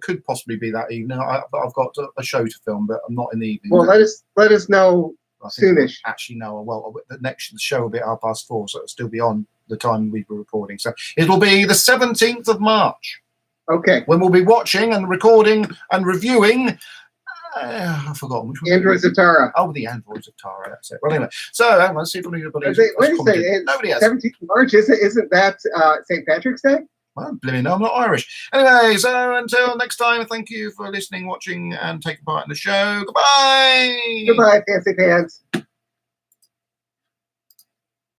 could possibly be that evening. I've got a show to film, but I'm not in the evening. Well, let us know soonish. Actually, no. Well, the show will be at 4:30, so it'll still be on the time we were recording. So it'll be the 17th of March. Okay. When we'll be watching and recording and reviewing. I've forgotten which one. Androids of Tara. Oh, the Androids of Tara. That's it. Well, anyway, so let's see if anybody. Nobody has. 17th of March, isn't that St. Patrick's Day? Well, blimey, no, I'm not Irish. Anyway, so until next time, thank you for listening, watching, and taking part in the show. Goodbye. Goodbye, Fancy Pants.